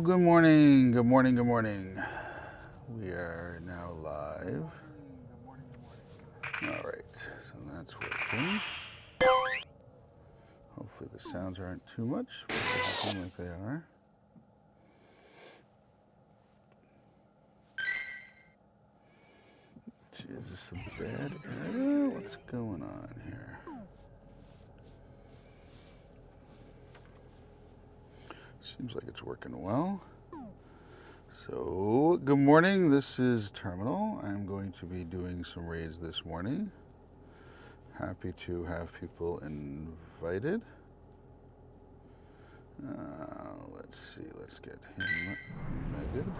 good morning, good morning, good morning. We are now live. All right, so that's working. Hopefully the sounds aren't too much, but it doesn't seem like they are. Gee, is this a bad area? What's going on here? Seems like it's working well. So, good morning. This is Terminal. I'm going to be doing some raids this morning. Happy to have people invited. Let's see. Let's get him Megan.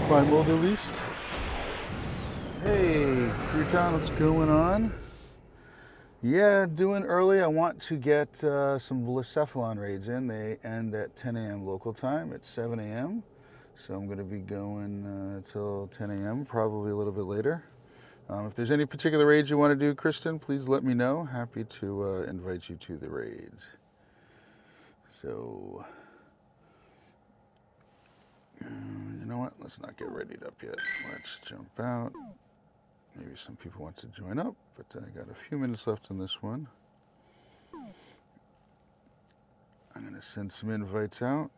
Primal released. Hey, Crouton, what's going on? Yeah, doing early. I want to get some Blacephalon raids in. They end at 10 a.m. local time. It's 7 a.m. So I'm going to be going till 10 a.m., probably a little bit later. If there's any particular raids you want to do, Kristen, please let me know. Happy to invite you to the raids. So, you know what? Let's not get readied up yet. Let's jump out. Maybe some people want to join up, but I got a few minutes left on this one. I'm going to send some invites out.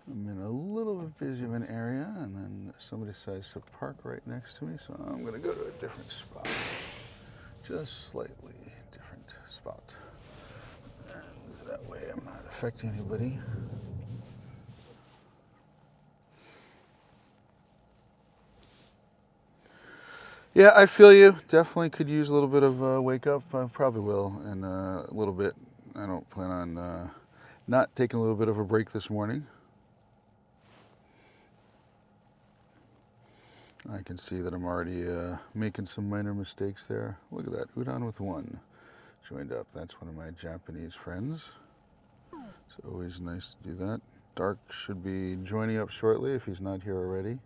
I'm in a little bit busy of an area, and then somebody decides to park right next to me, so I'm going to go to a different spot. Just slightly different spot. And that way I'm not affecting anybody. Yeah, I feel you. Definitely could use a little bit of wake up. I probably will in a little bit. I don't plan on not taking a little bit of a break this morning. I can see that I'm already making some minor mistakes there. Look at that, Udon with 1 joined up. That's one of my Japanese friends. It's always nice to do that. Dark should be joining up shortly if he's not here already.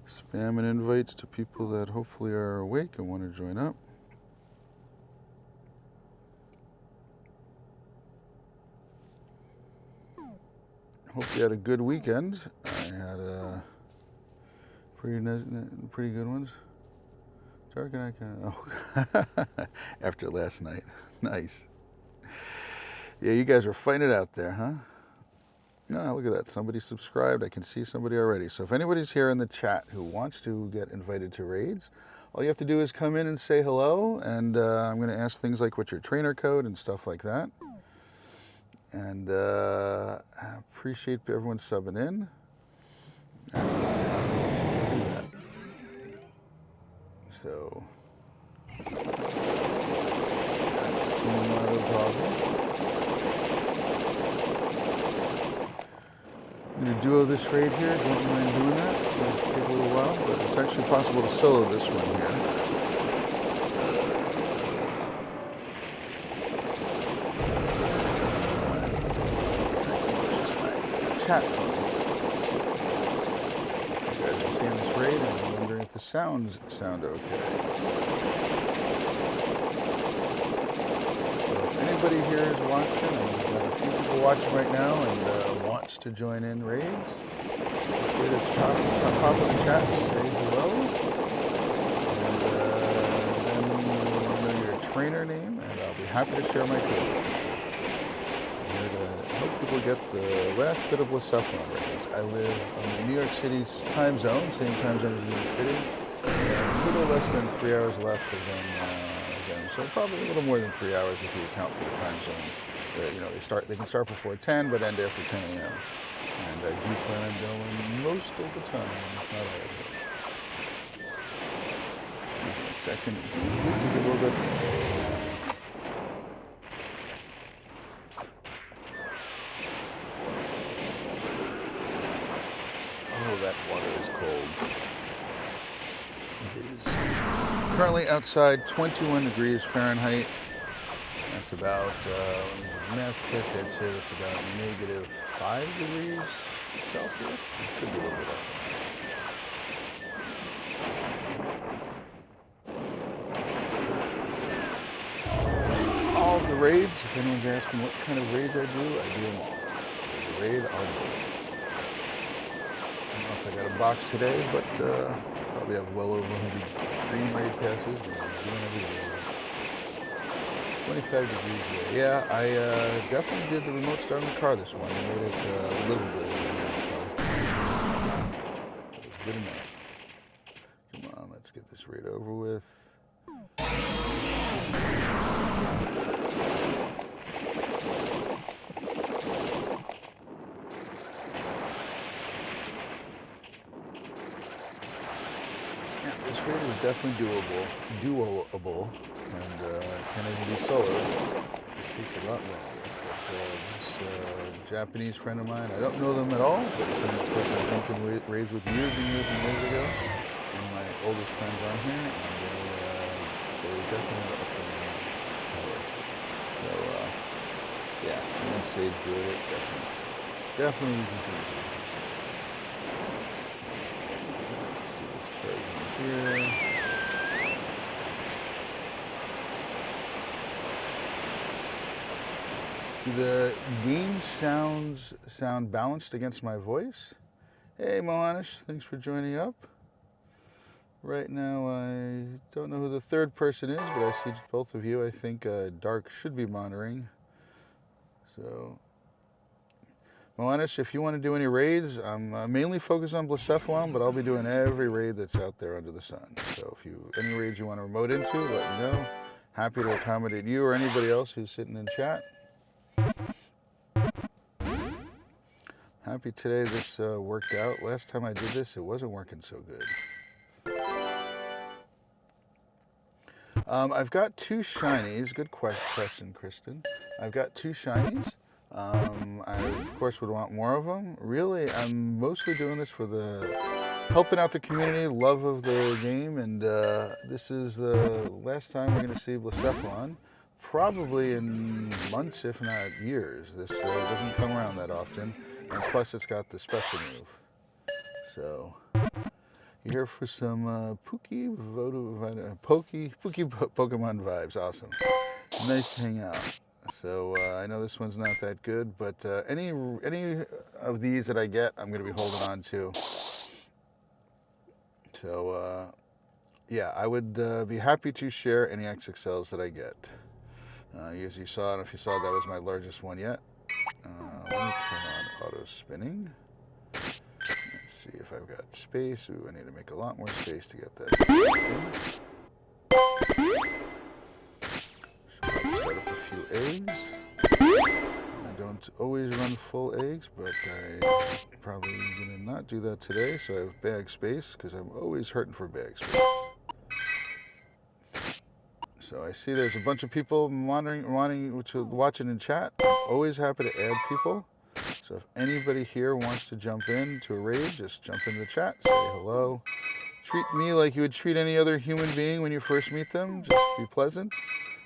Spamming invites to people that hopefully are awake and want to join up. Hope you had a good weekend. I had pretty good ones. Dark and I can. After last night, nice. Yeah, you guys were fighting it out there, huh? No, look at that. Somebody subscribed. I can see somebody already. So if anybody's here in the chat who wants to get invited to raids, all you have to do is come in and say hello, and I'm going to ask things like what's your trainer code and stuff like that. And I appreciate everyone subbing in. And do that. So that's not a problem. I'm going to duo this raid here. Don't mind doing that. It does take a little while, but it's actually possible to solo this one here. Chat phone. You guys are seeing this raid, and I'm wondering if the sounds sound okay. So if anybody here is watching, and we've got a few people watching right now and wants to join in raids, feel free to pop in the chat, say hello, and then we want to know your trainer name, and I'll be happy to share my code. Help people get the last bit of Blacephalon raids. I live on the New York City's time zone, same time zone as New York City, and a little less than 3 hours left of them, so probably a little more than 3 hours if you account for the time zone. You know, they can start before 10, but end after 10 a.m. And I do plan on going most of the time, if not all of it. Give me a second. To get a little bit. Oh, that water is cold. currently outside 21 degrees Fahrenheit. That's about, let me do the math quick, I'd say that's about -5 degrees Celsius. It could be a little bit off. All of the raids, if anyone's asking what kind of raids I do them all. There's a raid, I'll do it. I don't know if I got a box today, but probably have well over 100 green raid passes, but I'm doing every day. 25 degrees there. Yeah, I definitely did the remote start in the car this morning. I made it livable in the car. It was good enough. Come on, let's get this raid over with. This raid is definitely doable, and can even be solo. It takes a lot longer. But this Japanese friend of mine, I don't know them at all, but it's a person I've done some raids with years and years and years ago. One of my oldest friends on here, and they definitely up in power. So yeah, one stage doing it, definitely easy peasy. Here. Do the game sounds sound balanced against my voice? Hey Moanish, thanks for joining up. Right now I don't know who the third person is, but I see both of you. I think Dark should be monitoring. So Moanish, if you want to do any raids, I'm mainly focused on Blacephalon, but I'll be doing every raid that's out there under the sun. So if you any raids you want to remote into, let me know. Happy to accommodate you or anybody else who's sitting in chat. Happy today this worked out. Last time I did this, it wasn't working so good. I've got 2 shinies. Good question, Kristen. I've got 2 shinies. I, of course, would want more of them. Really, I'm mostly doing this for the helping out the community, love of the game, and this is the last time we're going to see Blacephalon, probably in months, if not years. This doesn't come around that often, and plus it's got the special move. So, you're here for some Pokemon vibes. Awesome. Nice to hang out. So I know this one's not that good, but any of these that I get, I'm going to be holding on to. So yeah, I would be happy to share any XXLs that I get. As you saw, and if you saw, that was my largest one yet. Let me turn on auto spinning. Let's see if I've got space. Ooh, I need to make a lot more space to get that. Start up a few eggs. I don't always run full eggs, but I'm probably going to not do that today, so I have bag space, because I'm always hurting for bag space. So I see there's a bunch of people watching in chat. I'm always happy to add people. So if anybody here wants to jump in to a raid, just jump in the chat, say hello. Treat me like you would treat any other human being when you first meet them. Just be pleasant,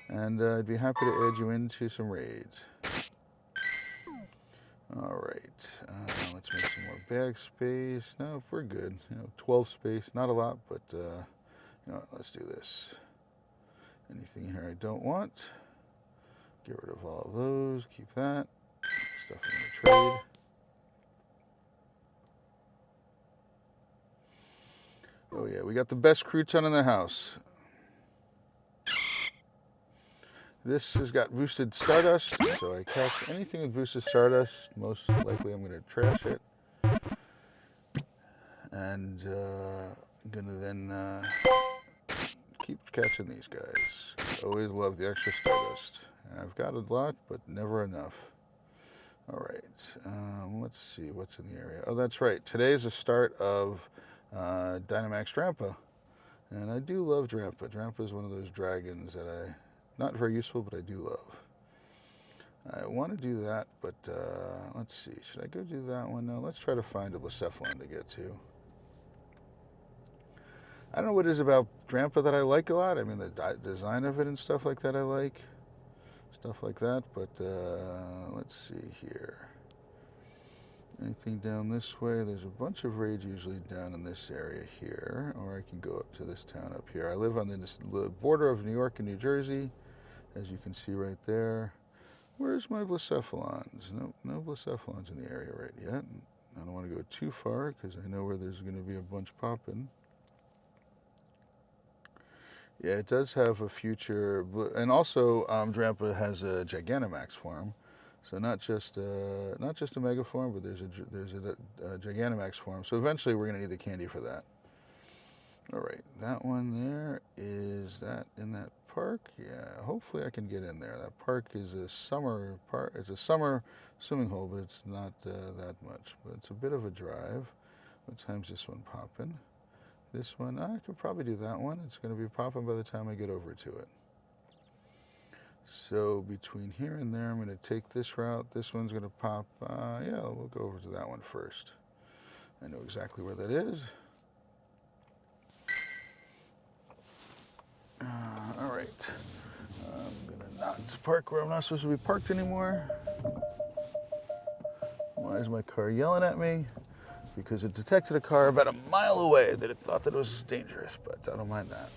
and I'd be happy to add you into some raids. All right, let's make some more bag space. No, we're good. 12 space, not a lot, but let's do this. Anything here I don't want, get rid of all of those, keep that. Stuff I'm gonna trade. Oh yeah, we got the best crouton in the house. This has got boosted Stardust, so I catch anything with boosted Stardust. Most likely I'm going to trash it. And I'm going to then keep catching these guys. Always love the extra Stardust. I've got a lot, but never enough. All right, let's see what's in the area. Oh, that's right. Today's the start of Dynamax Drampa. And I do love Drampa. Drampa is one of those dragons that not very useful, but I do love. I want to do that, but let's see. Should I go do that one? No, let's try to find a Blacephalon to get to. I don't know what it is about Drampa that I like a lot. I mean, the design of it and stuff like that I like. Stuff like that, but let's see here. Anything down this way? There's a bunch of raids usually down in this area here, or I can go up to this town up here. I live on the border of New York and New Jersey, as you can see right there. Where's my Blacephalons? No Blacephalons in the area right yet. I don't want to go too far because I know where there's going to be a bunch popping. Yeah, it does have a future, and also Drampa has a Gigantamax form. So not just a Mega form, but there's a Gigantamax form. So eventually we're going to need the candy for that. All right, that one there, is that in that park? Yeah, hopefully I can get in there. That park is a summer park. It's a summer swimming hole, but it's not that much. But it's a bit of a drive. What time's this one popping? This one, I could probably do that one. It's going to be popping by the time I get over to it. So between here and there, I'm going to take this route. This one's going to pop. Yeah, we'll go over to that one first. I know exactly where that is. All right. I'm going to not park where I'm not supposed to be parked anymore. Why is my car yelling at me? Because it detected a car about a mile away that it thought that it was dangerous, but I don't mind that.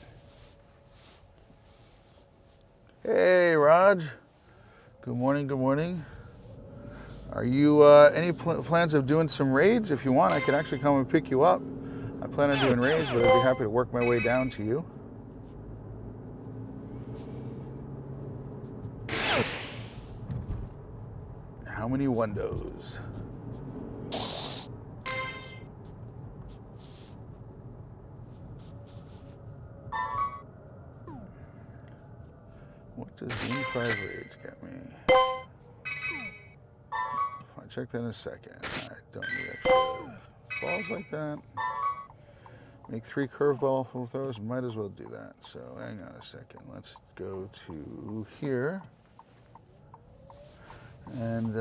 Hey, Raj. Good morning, good morning. Are you, any plans of doing some raids? If you want, I could actually come and pick you up. I plan on doing raids, but I'd be happy to work my way down to you. How many windows? What does Win 5 raids get me? I'll check that in a second. I don't need extra balls like that. Make 3 curveball throws. Might as well do that. So hang on a second. Let's go to here. And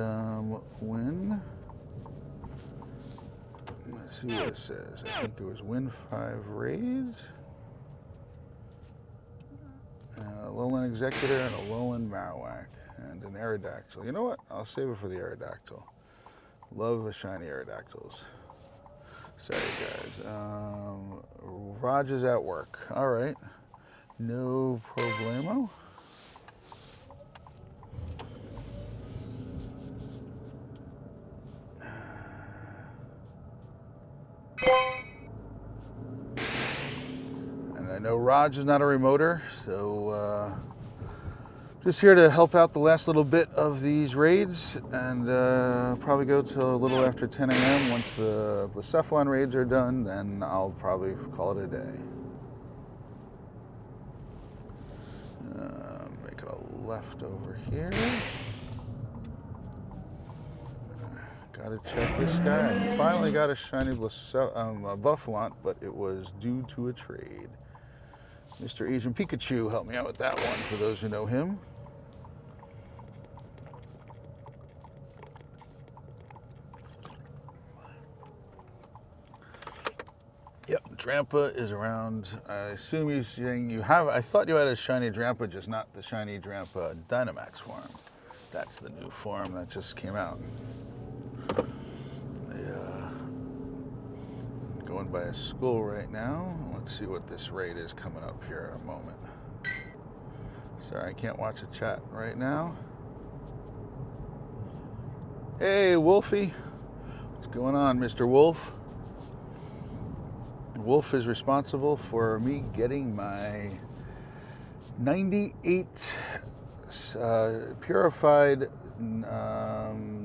win. Let's see what it says. I think it was Win 5 raids. A Lowland Executor and a Lowland Marowak and an Aerodactyl. You know what? I'll save it for the Aerodactyl. Love the shiny Aerodactyls. Sorry, guys. Raj is at work. All right. No problemo. I know Raj is not a remoter, so just here to help out the last little bit of these raids, and probably go till a little after 10 a.m. Once the Blacephalon raids are done, then I'll probably call it a day. Making a left over here. Gotta check this guy. I finally got a shiny Buffalont, but it was due to a trade. Mr. Asian Pikachu helped me out with that one, for those who know him. Yep, Drampa is around. I assume you're saying you have, I thought you had a shiny Drampa, just not the shiny Drampa Dynamax form. That's the new form that just came out. Going by a school right now. Let's see what this raid is coming up here in a moment. Sorry, I can't watch a chat right now. Hey, Wolfie. What's going on, Mr. Wolf? Wolf is responsible for me getting my 98 purified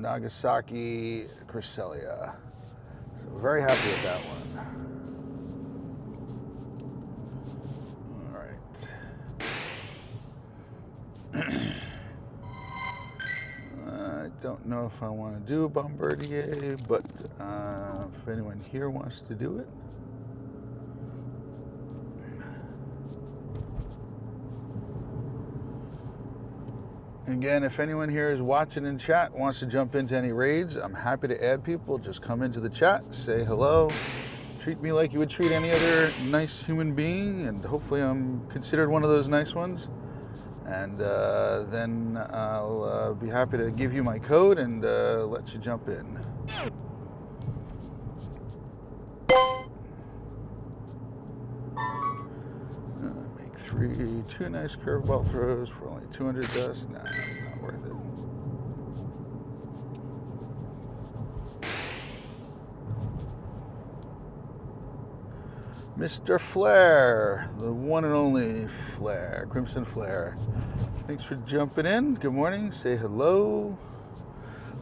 Nagasaki Cresselia. So very happy with that one. All right. I don't know if I want to do a Bombardier, but if anyone here wants to do it. Again, if anyone here is watching in chat, wants to jump into any raids, I'm happy to add people. Just come into the chat, say hello, treat me like you would treat any other nice human being, and hopefully I'm considered one of those nice ones. And then I'll be happy to give you my code and let you jump in. Make two nice curveball throws for only 200 dust. Nah, it's not worth it. Mr. Flair, the one and only Flair, Crimson Flair. Thanks for jumping in. Good morning. Say hello.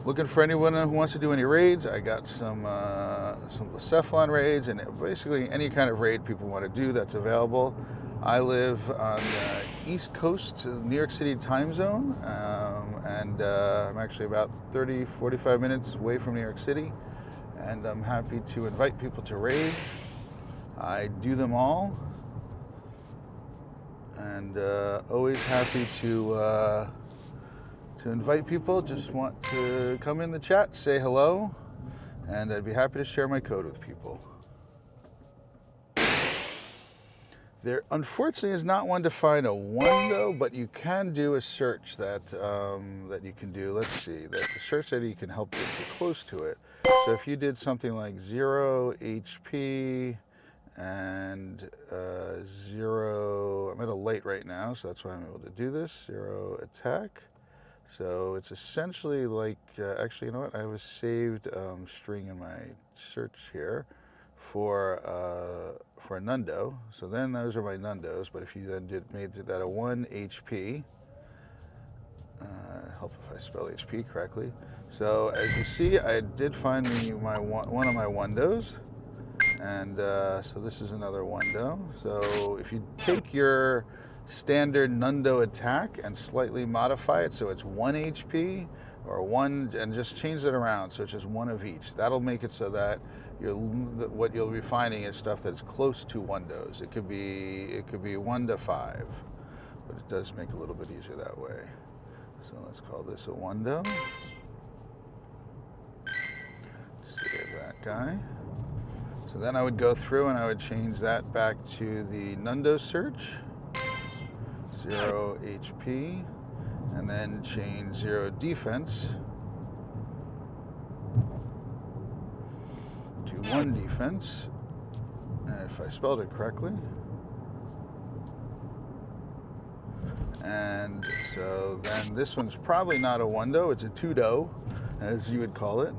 Looking for anyone who wants to do any raids. I got some Blacephalon raids and basically any kind of raid people want to do that's available. I live on the East Coast, New York City time zone, and I'm actually about 30-45 minutes away from New York City, and I'm happy to invite people to raid. I do them all, and always happy to invite people. Just want to come in the chat, say hello, and I'd be happy to share my code with people. There unfortunately is not one to find a Wundo, but you can do a search that you can do. Let's see, the search that you can help get you close to it. So if you did something like 0 HP and 0, I'm at a light right now, so that's why I'm able to do this, 0 attack. So it's essentially like, actually, you know what? I have a saved string in my search here for a Nundo. So then those are my Nundos. But if you then made that a 1 HP, help if I spell HP correctly. So as you see, I did find one of my Wundos, and so this is another Wundo. So if you take your standard Nundo attack and slightly modify it so it's 1 HP or 1, and just change it around so it's just 1 of each. That'll make it so that what you'll be finding is stuff that's close to Wundos. It could be 1 to 5, but it does make it a little bit easier that way. So let's call this a Wundo. Save that guy. So then I would go through and I would change that back to the Nundo search. 0 HP, and then change 0 defense to 1 defense, if I spelled it correctly. And so then this one's probably not a Wundo, it's a Tudo, as you would call it.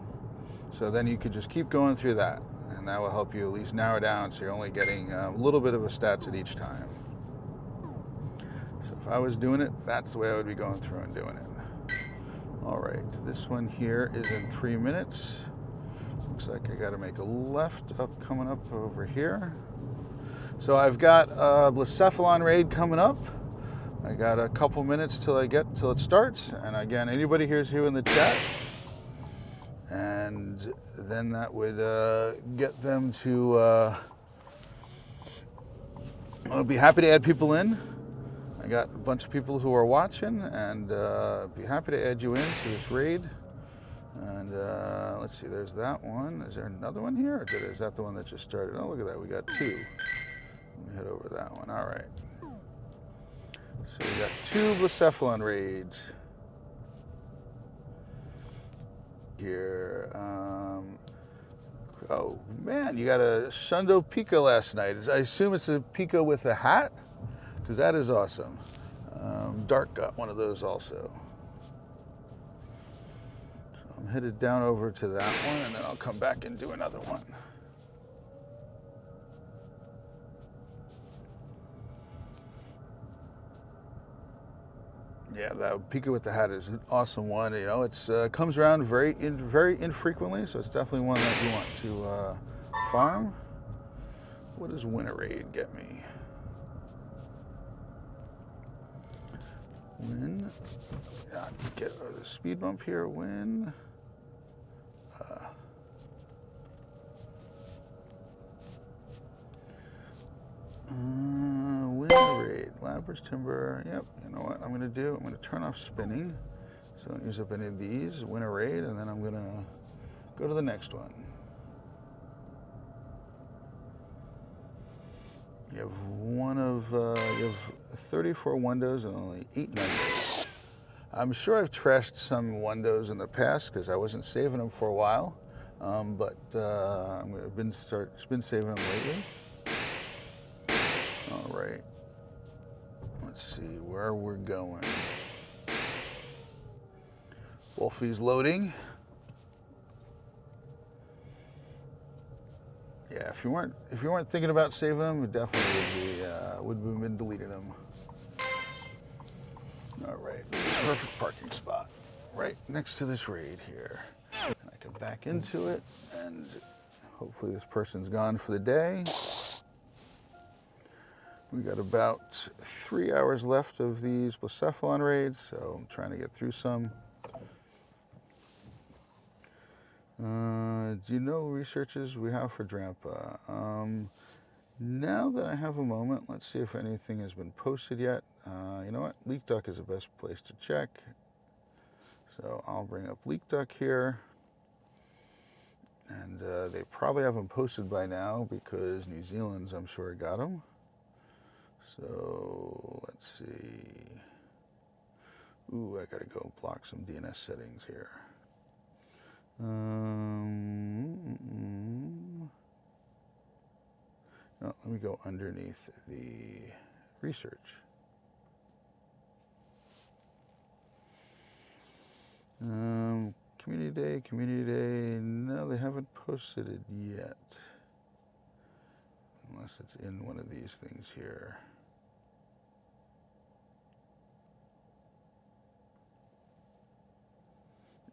So then you could just keep going through that, and that will help you at least narrow down so you're only getting a little bit of a stats at each time. So if I was doing it, that's the way I would be going through and doing it. All right, this one here is in 3 minutes. Looks like I got to make a left coming up over here. So I've got a Blacephalon raid coming up. I got a couple minutes till it starts. And again, anybody here's who in the chat. And then that would get them to, I'll be happy to add people in. I got a bunch of people who are watching, and be happy to add you into this raid. And let's see, there's that one. Is there another one here, or is that the one that just started? Oh, look at that, we got 2. Let me head over that one. All right. So we got 2 Blacephalon raids here. Oh man, you got a Shundo Pika last night. I assume it's a Pika with a hat, because that is awesome. Dark got one of those also. So I'm headed down over to that one, and then I'll come back and do another one. Yeah, that Pika with the hat is an awesome one. You know, it's comes around very infrequently, so it's definitely one that you want to farm. What does Winter Raid get me? Win. Get the speed bump here. Win. Win raid. Labr's Timber. Yep. You know what I'm going to do? I'm going to turn off spinning, so don't use up any of these. Win a raid, and then I'm going to go to the next one. You have 34 windows and only 8 numbers. I'm sure I've trashed some windows in the past because I wasn't saving them for a while, but I've been saving them lately. All right, let's see where we're going. Wolfie's loading. Yeah, if you weren't thinking about saving them, it definitely would have been deleting them. All right, perfect parking spot, right next to this raid here. And I can back into it, and hopefully this person's gone for the day. We got about 3 hours left of these Blacephalon raids, so I'm trying to get through some. Do you know researches we have for Drampa? Now that I have a moment, let's see if anything has been posted yet. You know what? Leak Duck is the best place to check. So I'll bring up Leak Duck here. And they probably haven't posted by now because New Zealand's, I'm sure, got them. So let's see. Ooh, I gotta go block some DNS settings here. No, let me go underneath the research. Community Day. No, they haven't posted it yet. Unless it's in one of these things here.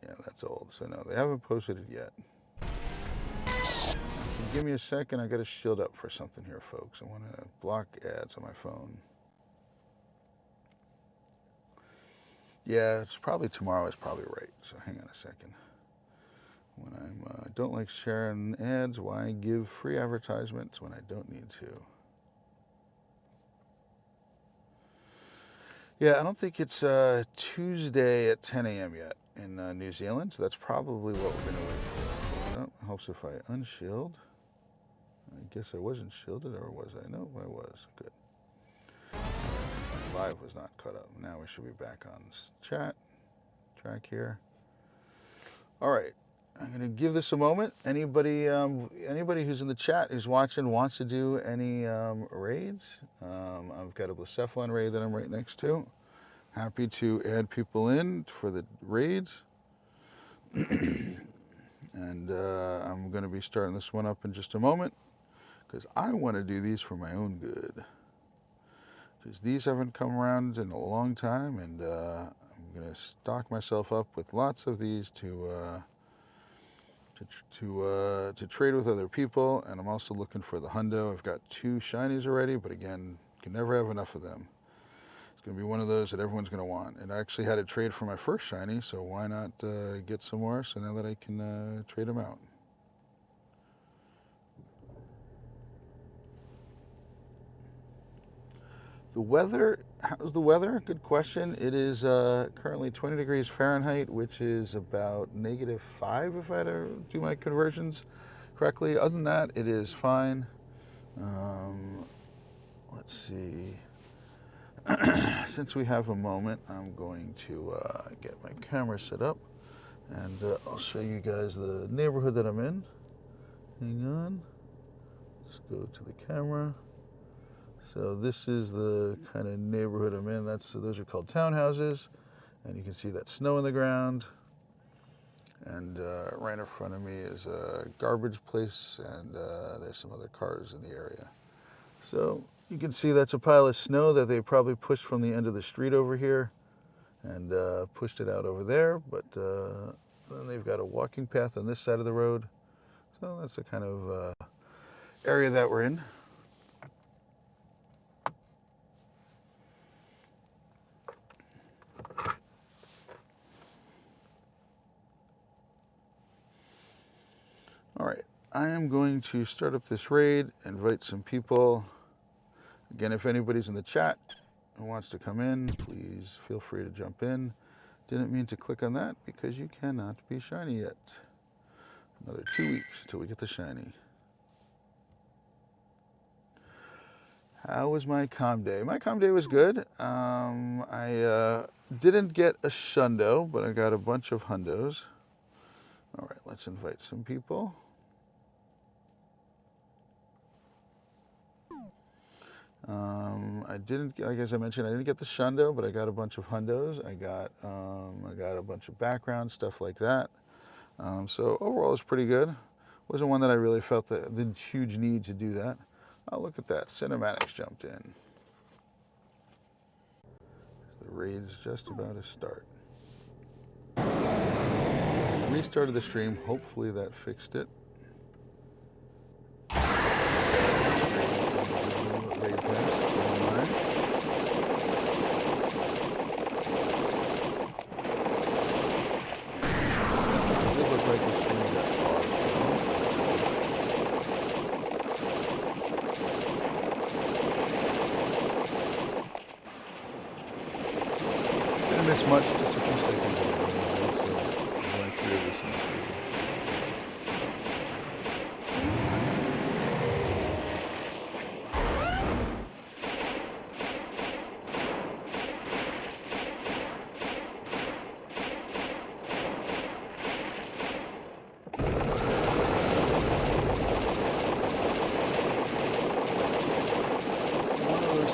Yeah, that's old. So no, they haven't posted it yet. Give me a second. I got to shield up for something here, folks. I want to block ads on my phone. Yeah, it's probably tomorrow is probably right. So hang on a second. When I don't like sharing ads, why give free advertisements when I don't need to? Yeah, I don't think it's Tuesday at 10 a.m. yet in New Zealand, so that's probably what we're going to wait for. Oh, it helps if I unshield. I guess I wasn't shielded, or was I? No, I was. Good. Live was not cut up. Now we should be back on track here. All right. I'm going to give this a moment. Anybody who's in the chat who's watching wants to do any raids? I've got a Blacephalon raid that I'm right next to. Happy to add people in for the raids. And I'm going to be starting this one up in just a moment because I want to do these for my own good. Because these haven't come around in a long time, and I'm going to stock myself up with lots of these to trade with other people, and I'm also looking for the hundo. I've got 2 shinies already, but again, can never have enough of them. It's going to be one of those that everyone's going to want. And I actually had to trade for my first shiny, so why not get some more so now that I can trade them out. The weather, how's the weather? Good question. It is currently 20 degrees Fahrenheit, which is about -5 if I had to do my conversions correctly. Other than that, it is fine. Let's see. Since we have a moment, I'm going to get my camera set up, and I'll show you guys the neighborhood that I'm in. Hang on. Let's go to the camera. So this is the kind of neighborhood I'm in. Those are called townhouses, and you can see that snow on the ground. And right in front of me is a garbage place, and there's some other cars in the area. So you can see that's a pile of snow that they probably pushed from the end of the street over here and pushed it out over there. But then they've got a walking path on this side of the road. So that's the kind of area that we're in. All right, I am going to start up this raid, invite some people. Again, if anybody's in the chat who wants to come in, please feel free to jump in. Didn't mean to click on that because you cannot be shiny yet. Another 2 weeks until we get the shiny. How was my comm day? My comm day was good. I didn't get a shundo, but I got a bunch of hundos. All right, let's invite some people. I didn't, like as I mentioned, I didn't get the shundo, but I got a bunch of hundos. I got a bunch of background stuff like that. So overall, it's pretty good. Wasn't one that I really felt the huge need to do that. Oh, look at that! Cinematics jumped in. The raid's just about to start. Restarted the stream. Hopefully that fixed it. Raid pass online. It did look like the stream got paused. Didn't miss much, just a few seconds. Going through everything.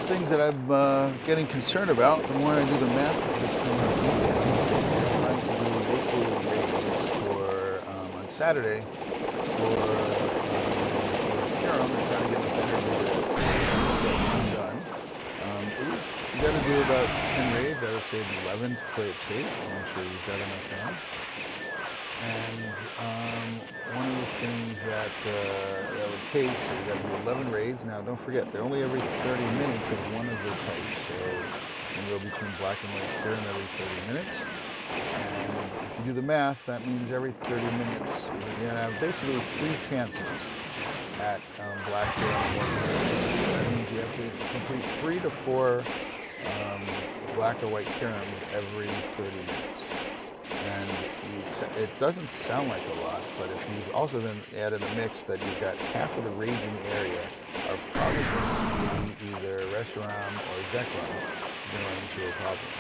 Things that I'm getting concerned about, the more I do the math of this coming up weekend, if you're trying to do local raids for, on Saturday for Kiram and trying to get enough energy to get one done, you got to do about 10 raids. I would say 11 to play it safe. I'm sure you've got enough done. And one of the things that would take, so you got to do 11 raids. Now, don't forget, they're only every 30 minutes of one of the types. So you can go between black and white Kiram every 30 minutes. And if you do the math, that means every 30 minutes, you're going to have basically 3 chances at black Kiram and white Kiram. That means you have to complete 3 to 4 black or white Kirams every 30 minutes. And it doesn't sound like a lot, but if you also then add in the mix that you've got half of the raids in the area are probably going to be either Reshiram or Zekrom, you're going into a problem.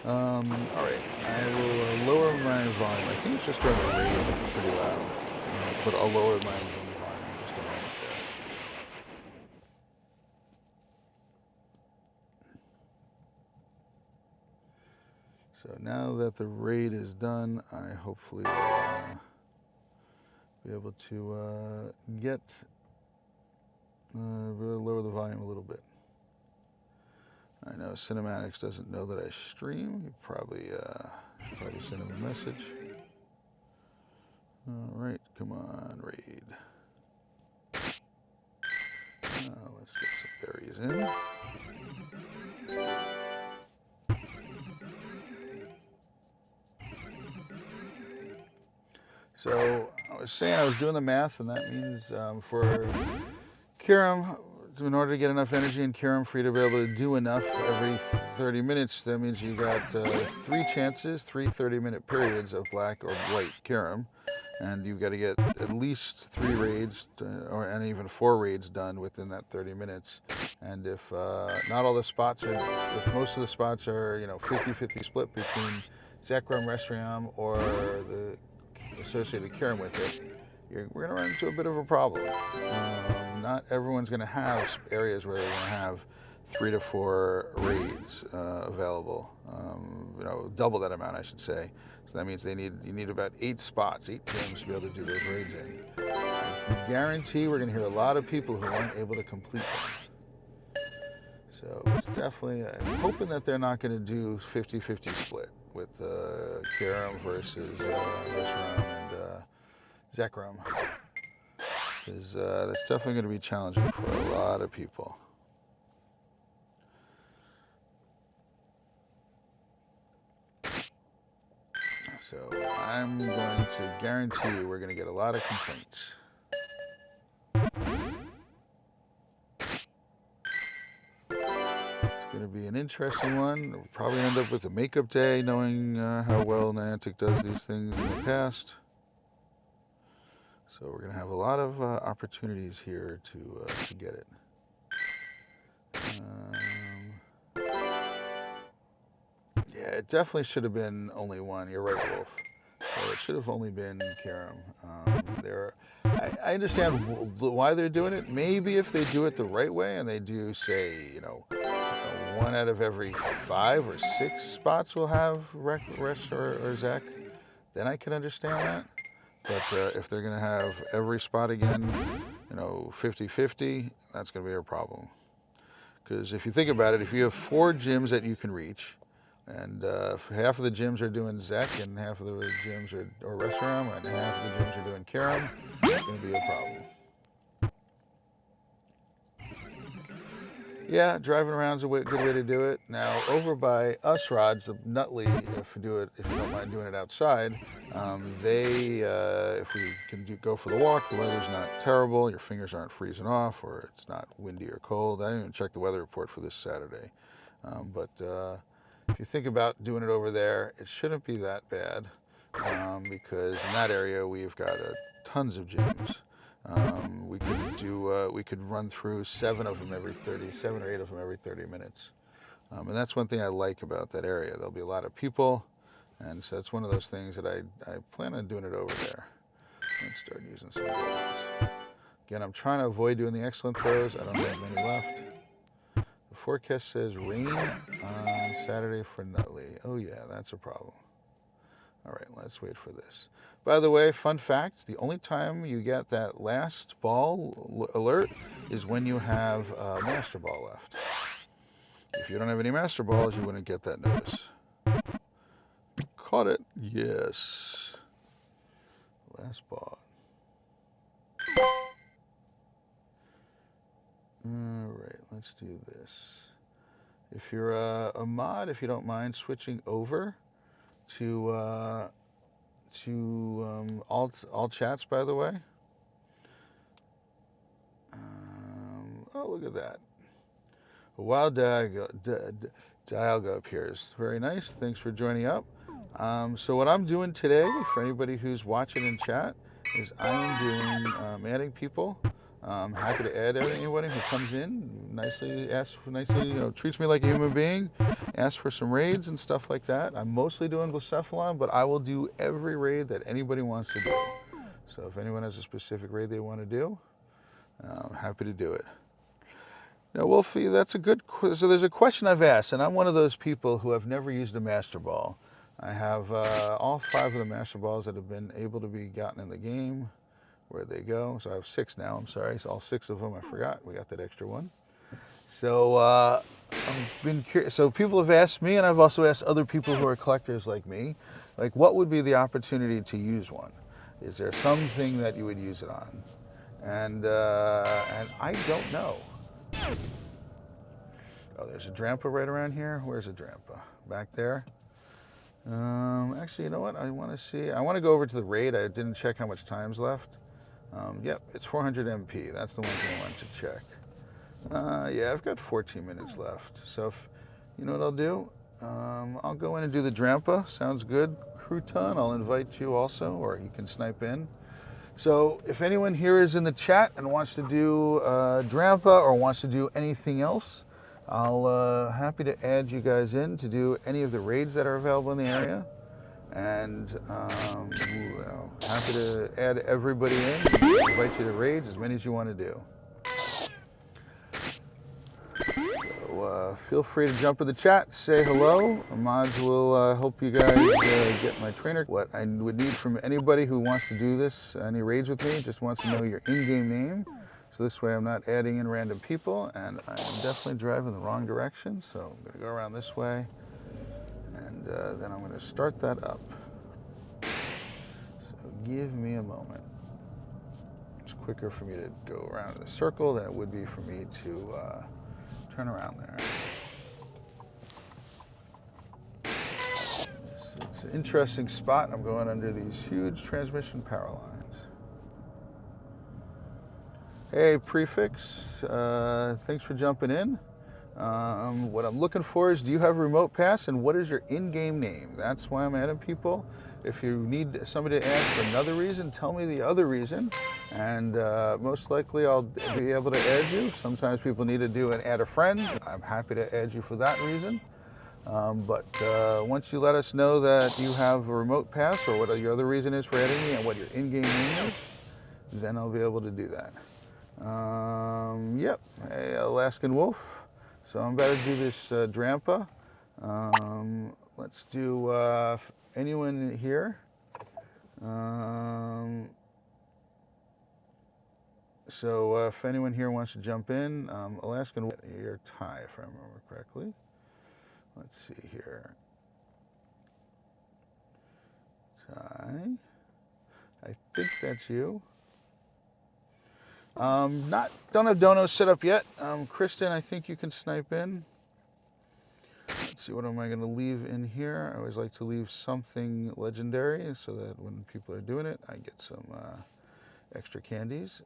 And all right, I will lower my volume. I think it's just during the raids, it's pretty loud. But I'll lower my volume just a moment there. So now that the raid is done, I hopefully will be able to really lower the volume a little bit. I know Cinematics doesn't know that I stream. You probably send him a message. All right, come on, raid. Let's get some berries in. So I was saying I was doing the math, and that means for Kiram, in order to get enough energy in Kiram for you to be able to do enough every 30 minutes, that means you got 3 chances, 3 30-minute periods of black or white Kiram, and you've got to get at least 3 raids, and even 4 raids done within that 30 minutes. And if not all the spots are, if most of the spots are, 50-50 split between Zekrom, Reshiram, or the associated Kiram with it, we're going to run into a bit of a problem. Not everyone's going to have areas where they're going to have 3 to 4 raids available. Double that amount, I should say. So that means you need about 8 spots, 8 gyms to be able to do those raids in. I can guarantee we're going to hear a lot of people who aren't able to complete them. So it's definitely, I'm hoping that they're not going to do 50-50 split with Kiram versus Reshiram and Zekrom. Because that's definitely going to be challenging for a lot of people. So I'm going to guarantee you we're going to get a lot of complaints. It's going to be an interesting one. We'll probably end up with a makeup day, knowing how well Niantic does these things in the past. So we're going to have a lot of opportunities here to get it. Yeah, it definitely should have been only one. You're right, Wolf. So it should have only been Karam. I understand why they're doing it. Maybe if they do it the right way and they do, say, one out of every 5 or 6 spots will have Resh or Zach, then I can understand that. But if they're going to have every spot again, 50-50, that's going to be a problem. Because if you think about it, if you have 4 gyms that you can reach, and half of the gyms are doing Zek, and half of the gyms are restaurant, and half of the gyms are doing Karam, it's going to be a problem. Yeah, driving around is a good way to do it. Now, over by us rods, the Nutley, if you don't mind doing it outside, if we can go for the walk, the weather's not terrible, your fingers aren't freezing off, or it's not windy or cold. I didn't even check the weather report for this Saturday. But if you think about doing it over there, it shouldn't be that bad, because in that area we've got tons of gyms. We could run through 7 or 8 of them every 30 minutes. And that's one thing I like about that area. There'll be a lot of people, and so it's one of those things that I plan on doing it over there. Let's start using some gloves. Again, I'm trying to avoid doing the excellent throws. I don't have many left. The forecast says rain on Saturday for Nutley. Oh yeah, that's a problem. All right, let's wait for this. By the way, fun fact, the only time you get that last ball alert is when you have a master ball left. If you don't have any master balls, you wouldn't get that notice. Caught it. Yes. Last ball. All right, let's do this. If you're a mod, if you don't mind switching over to all chats, by the way. Oh, look at that. A wild dialga appears. Very nice. Thanks for joining up. So what I'm doing today, for anybody who's watching in chat, is I am doing adding people. I'm happy to add anybody who comes in, nicely treats me like a human being, asks for some raids and stuff like that. I'm mostly doing Blacephalon, but I will do every raid that anybody wants to do. So if anyone has a specific raid they want to do, I'm happy to do it. Now, Wolfie, that's a good so there's a question I've asked, and I'm one of those people who have never used a Master Ball. I have all 5 of the Master Balls that have been able to be gotten in the game. Where'd they go? So I have 6 now, I'm sorry. So all 6 of them, I forgot. We got that extra one. So I've been curious. So people have asked me, and I've also asked other people who are collectors like me, like, what would be the opportunity to use one? Is there something that you would use it on? And I don't know. Oh, there's a Drampa right around here. Where's a Drampa? Back there. Actually, you know what? I want to see. I want to go over to the raid. I didn't check how much time's left. Yep, it's 400 MP. That's the one thing I want to check. Yeah, I've got 14 minutes left. So if you know what I'll do? I'll go in and do the Drampa. Sounds good. Crouton, I'll invite you also, or you can snipe in. So if anyone here is in the chat and wants to do Drampa or wants to do anything else, I'll happy to add you guys in to do any of the raids that are available in the area. And happy to add everybody in, invite you to raids, as many as you want to do. So feel free to jump in the chat, say hello. Mods will help you guys get my trainer. What I would need from anybody who wants to do this, any raids with me, just wants to know your in-game name. So this way I'm not adding in random people, and I'm definitely driving the wrong direction. So I'm going to go around this way, and then I'm going to start that up. So give me a moment. It's quicker for me to go around in a circle than it would be for me to turn around there. It's an interesting spot. I'm going under these huge transmission power lines. Hey, Prefix, thanks for jumping in. What I'm looking for is, do you have a remote pass, and what is your in-game name? That's why I'm adding people. If you need somebody to add for another reason, tell me the other reason, and most likely I'll be able to add you. Sometimes people need to do an add a friend. I'm happy to add you for that reason. But once you let us know that you have a remote pass or what your other reason is for adding me and what your in-game name is, then I'll be able to do that. Yep, hey, Alaskan Wolf. So I'm about to do this Drampa. Let's do anyone here. So if anyone here wants to jump in, Alaskan Wolf, you're Ty, if I remember correctly. Let's see here. Ty, I think that's you. Don't have donos set up yet. Kristen, I think you can snipe in. Let's see, what am I going to leave in here? I always like to leave something legendary so that when people are doing it, I get some extra candies.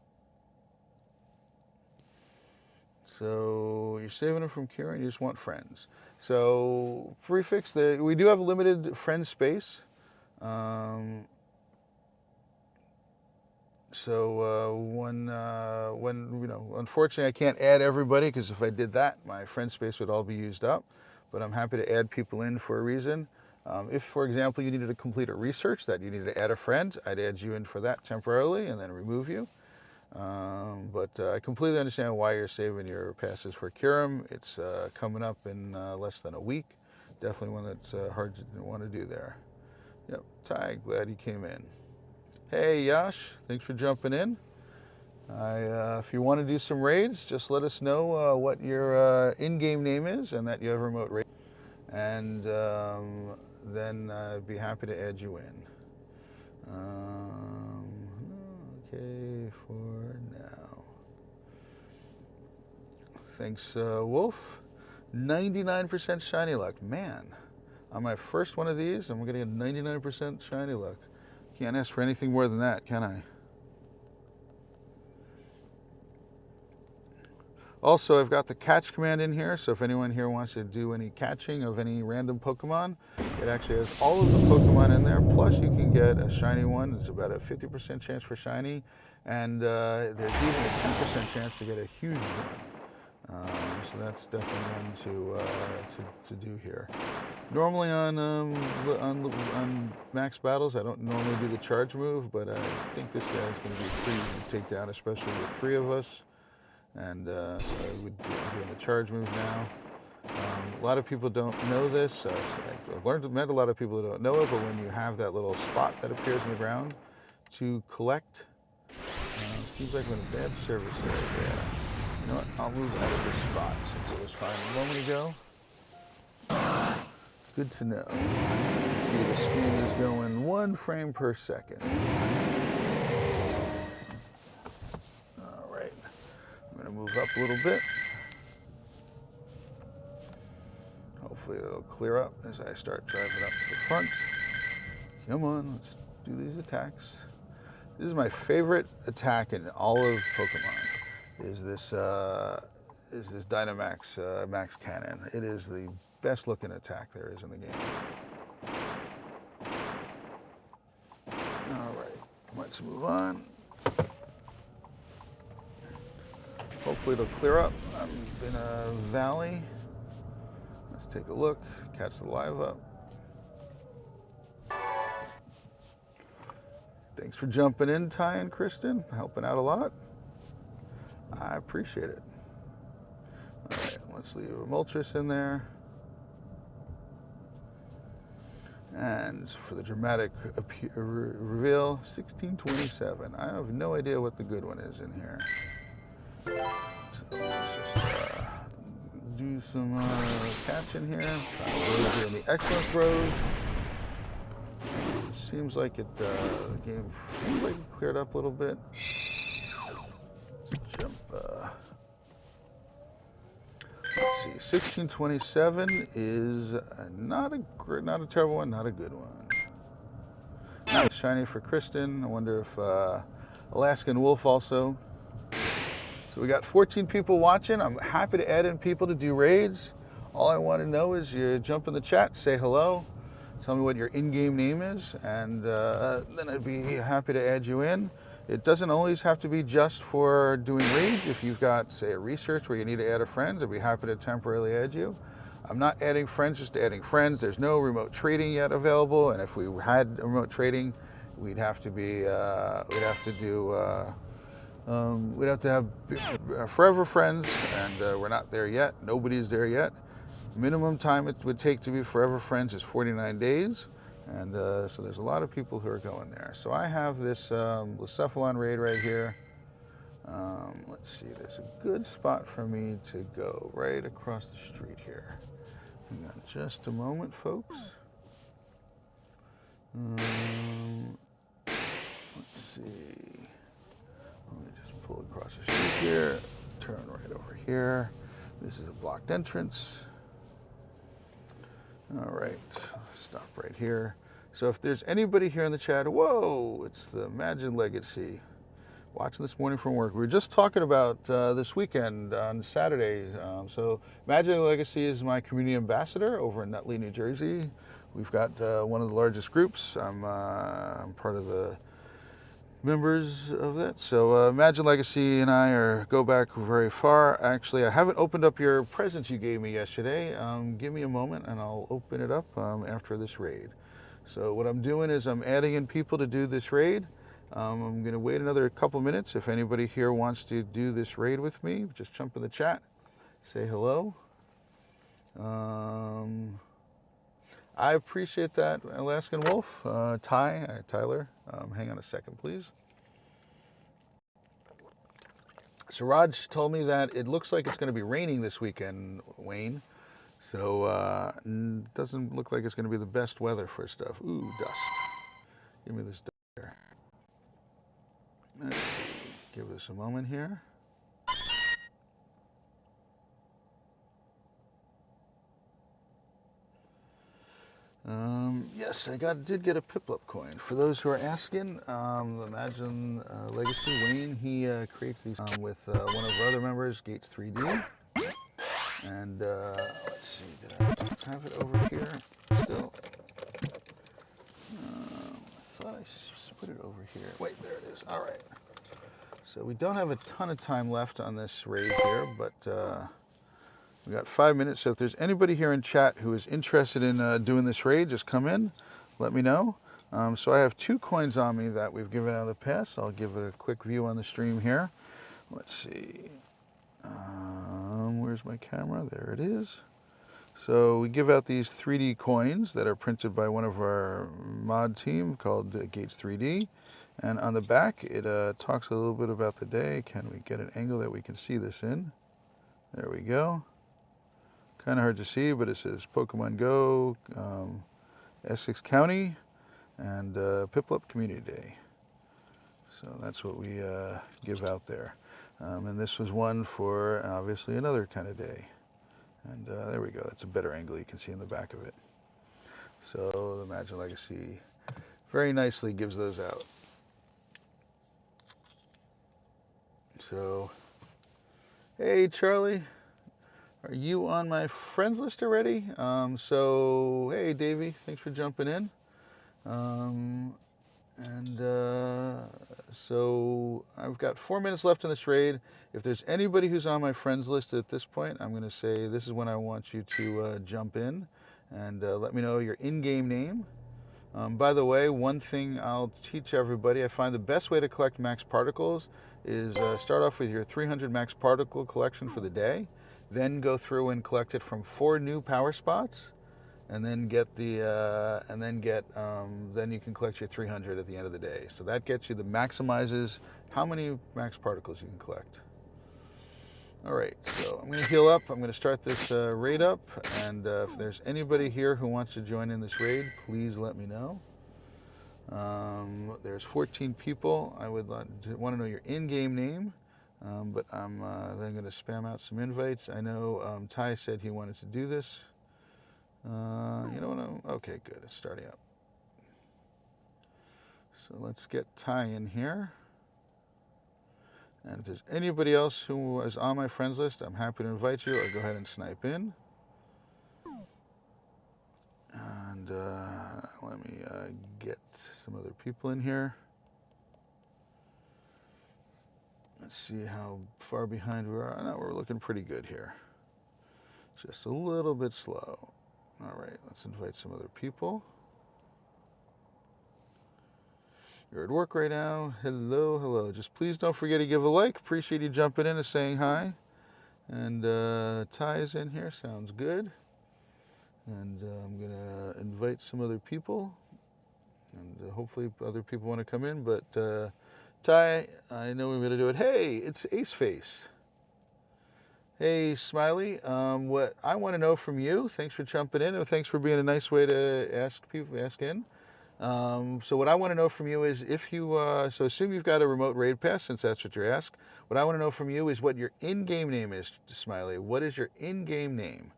So you're saving them from Kieran, you just want friends. So prefix, we do have a limited friend space. So when you know, unfortunately I can't add everybody because if I did that, my friend space would all be used up. But I'm happy to add people in for a reason. If, for example, you needed to complete a research that you needed to add a friend, I'd add you in for that temporarily and then remove you. But I completely understand why you're saving your passes for Kiram. It's coming up in less than a week. Definitely one that's hard to want to do there. Yep, Ty, glad you came in. Hey Yash, thanks for jumping in. If you want to do some raids, just let us know what your in-game name is and that you have a remote raid. And then I'd be happy to add you in. Okay, for now. Thanks, Wolf. 99% shiny luck. Man, on my first one of these, I'm getting a 99% shiny luck. Can't ask for anything more than that, can I? Also, I've got the catch command in here, so if anyone here wants to do any catching of any random Pokemon, it actually has all of the Pokemon in there, plus you can get a shiny one. It's about a 50% chance for shiny, and there's even a 10% chance to get a huge one. So that's definitely one to do here. Normally on max battles, I don't normally do the charge move, but I think this guy is going to be pretty easy to take down, especially with 3 of us. And so I would be doing the charge move now. A lot of people don't know this. I've met a lot of people who don't know it, but when you have that little spot that appears in the ground to collect, seems like I'm in a bad service area. Yeah. You know what? I'll move out of this spot since it was fine a moment ago. Good to know. See, the speed is going 1 frame per second. Move up a little bit. Hopefully it'll clear up as I start driving up to the front. Come on, let's do these attacks. This is my favorite attack in all of Pokemon. Is this Dynamax Max Cannon. It is the best looking attack there is in the game. All right, let's move on. Hopefully it'll clear up. I'm in a valley. Let's take a look, catch the live up. Thanks for jumping in, Ty and Kristen, helping out a lot. I appreciate it. All right, let's leave a Moltres in there. And for the dramatic reveal, 1627. I have no idea what the good one is in here. So let's just do some catching here. Trying to do the excellent throws. Seems like it, the game seems like it cleared up a little bit. Jump. Let's see. 1627 is not a terrible one, not a good one. Not shiny for Kristen. I wonder if Alaskan Wolf also. So we got 14 people watching. I'm happy to add in people to do raids. All I want to know is you jump in the chat, say hello. Tell me what your in-game name is, and then I'd be happy to add you in. It doesn't always have to be just for doing raids. If you've got, say, a research where you need to add a friend, I'd be happy to temporarily add you. I'm not adding friends, just adding friends. There's no remote trading yet available, and if we had remote trading, we'd have to be, we'd have to do, we'd have to have forever friends, and we're not there yet. Nobody's there yet. Minimum time it would take to be forever friends is 49 days. And so there's a lot of people who are going there. So I have this Lucephalon raid right here. Let's see, there's a good spot for me to go right across the street here. Hang on just a moment, folks. Let's see. Let me just pull across the street here, turn right over here. This is a blocked entrance. All right, stop right here. So if there's anybody here in the chat, whoa, it's the Imagine Legacy. Watching this morning from work. We were just talking about this weekend on Saturday. So Imagine Legacy is my community ambassador over in Nutley, New Jersey. We've got one of the largest groups. I'm part of the members of that. So Imagine Legacy and I go back very far. Actually, I haven't opened up your presents you gave me yesterday. Give me a moment and I'll open it up after this raid. So what I'm doing is I'm adding in people to do this raid. I'm going to wait another couple minutes. If anybody here wants to do this raid with me, just jump in the chat, say hello. I appreciate that, Alaskan Wolf. Tyler, hang on a second, please. So Raj told me that it looks like it's going to be raining this weekend, Wayne. So it doesn't look like it's going to be the best weather for stuff. Ooh, dust. Give me this dust here. Let's see. Give us a moment here. Yes, I did get a Piplup coin. For those who are asking, Imagine Legacy Wayne, he creates these with one of our other members, Gates 3D. And let's see, did I have it over here still? I thought I put it over here. Wait, there it is. All right. So we don't have a ton of time left on this raid here, but we got 5 minutes. So if there's anybody here in chat who is interested in doing this raid, just come in, let me know. So I have 2 coins on me that we've given out of the past. I'll give it a quick view on the stream here. Let's see. Where's my camera? There it is. So we give out these 3D coins that are printed by one of our mod team called Gates 3D. And on the back, it talks a little bit about the day. Can we get an angle that we can see this in? There we go. Kind of hard to see, but it says Pokemon Go, Essex County, and Piplup Community Day. So that's what we give out there. And this was one for obviously another kind of day. And there we go. That's a better angle you can see in the back of it. So the Imagine Legacy very nicely gives those out. So, hey Charlie, are you on my friends list already? So, hey Davey, thanks for jumping in. So I've got 4 minutes left in this raid. If there's anybody who's on my friends list at this point, I'm going to say this is when I want you to jump in and let me know your in-game name. By the way, one thing I'll teach everybody, I find the best way to collect max particles is start off with your 300 max particle collection for the day, then go through and collect it from 4 new power spots, and then get the then you can collect your 300 at the end of the day. So that gets you maximizes how many max particles you can collect. All right, so I'm going to heal up. I'm going to start this raid up, and if there's anybody here who wants to join in this raid, please let me know. There's 14 people. I would want to know your in-game name, but I'm then going to spam out some invites. I know Ty said he wanted to do this. You know what? Okay, good. It's starting up. So let's get Ty in here. And if there's anybody else who is on my friends list, I'm happy to invite you. I'll go ahead and snipe in. And let me get some other people in here. Let's see how far behind we are. No, we're looking pretty good here. Just a little bit slow. All right, let's invite some other people. You're at work right now. Hello, hello. Just please don't forget to give a like. Appreciate you jumping in and saying hi. And Ty is in here. Sounds good. And I'm going to invite some other people. And hopefully other people want to come in. But Ty, I know we're going to do it. Hey, it's Ace Face. Hey, Smiley. What I want to know from you, thanks for jumping in, and thanks for being a nice way to ask in. So what I want to know from you is if you, so assume you've got a remote raid pass, since that's what you're asked. What I want to know from you is what your in-game name is, Smiley. What is your in-game name?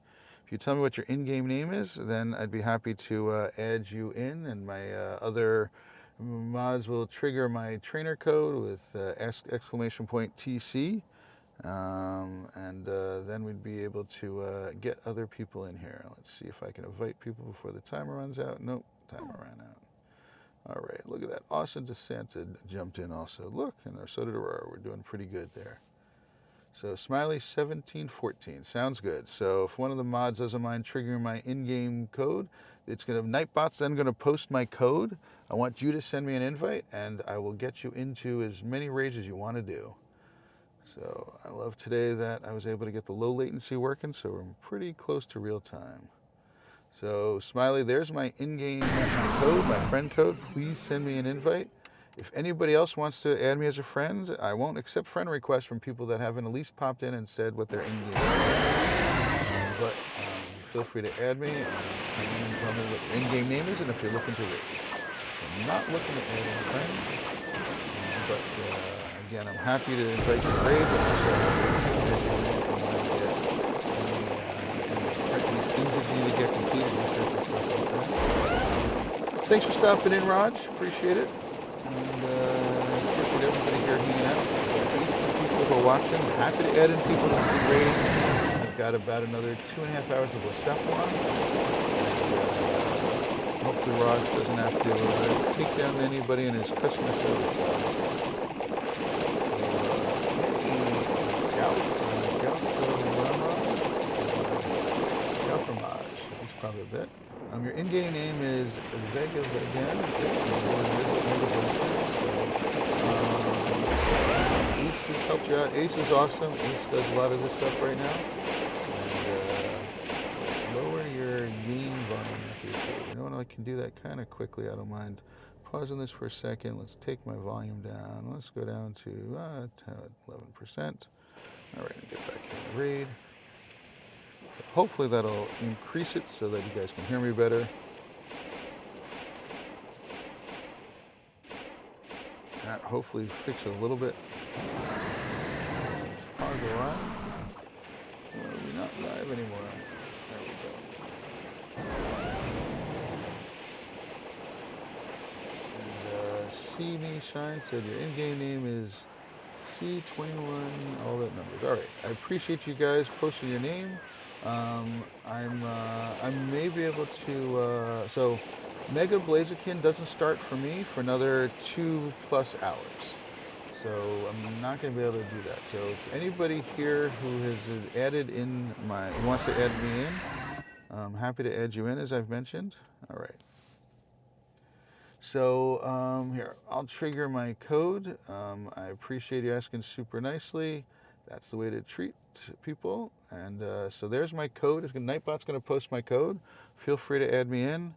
If you tell me what your in-game name is, then I'd be happy to add you in, and my other mods will trigger my trainer code with !TC. And then we'd be able to get other people in here. Let's see if I can invite people before the timer runs out. Nope, timer ran out. All right, look at that. Austin DeSanta jumped in also. Look, and so did Aurora. We're doing pretty good there. So Smiley 1714 sounds good. So if one of the mods doesn't mind triggering my in-game code, it's gonna Nightbot's then gonna post my code. I want you to send me an invite, and I will get you into as many raids as you want to do. So I love today that I was able to get the low latency working, so we're pretty close to real time. So Smiley, there's my in-game, my code, my friend code. Please send me an invite. If anybody else wants to add me as a friend, I won't accept friend requests from people that haven't at least popped in and said what their in-game is. But feel free to add me and come in and tell me what your in-game name is and if you're looking to raid. So I'm not looking to add any friends, but again, I'm happy to invite you to raids. I'm also happy to add you in if you want to get any things that you need to get completed, research and stuff like that. Thanks for stopping in, Raj. Appreciate it. And appreciate everybody here hanging out. Thanks to the people who are watching. Happy to add in people to the raid. I've got about another 2.5 hours of Cephalon. And hopefully Raj doesn't have to take down anybody in his customer service bar. He's probably a bit. Your in-game name is Vega again. Ace has helped you out. Ace is awesome. Ace does a lot of this stuff right now. And lower your game volume after you save. You know what? I can do that kind of quickly. I don't mind pausing this for a second. Let's take my volume down. Let's go down to 11%. All right, get back in the raid. Hopefully that'll increase it so that you guys can hear me better. That hopefully fix it a little bit. Let's pause the live. We're not live anymore. There we go. And See Me Shine said your in-game name is C21, all that numbers. All right, I appreciate you guys posting your name. I may be able to, so Mega Blaziken doesn't start for me for another 2+ hours. So I'm not going to be able to do that. So if anybody here who has added in wants to add me in, I'm happy to add you in as I've mentioned. All right. So here, I'll trigger my code. I appreciate you asking super nicely. That's the way to treat people. And so there's my code. Nightbot's going to post my code. Feel free to add me in.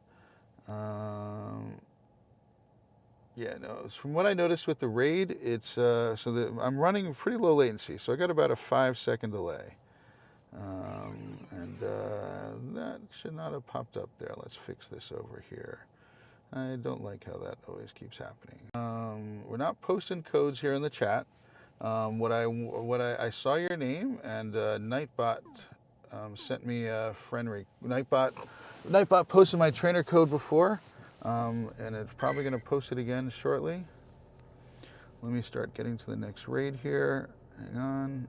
Yeah, no. From what I noticed with the raid, it's I'm running pretty low latency, so I got about a 5-second delay. And that should not have popped up there. Let's fix this over here. I don't like how that always keeps happening. We're not posting codes here in the chat. I saw your name, and Nightbot sent me a friend. Nightbot posted my trainer code before, and it's probably going to post it again shortly. Let me start getting to the next raid here. Hang on.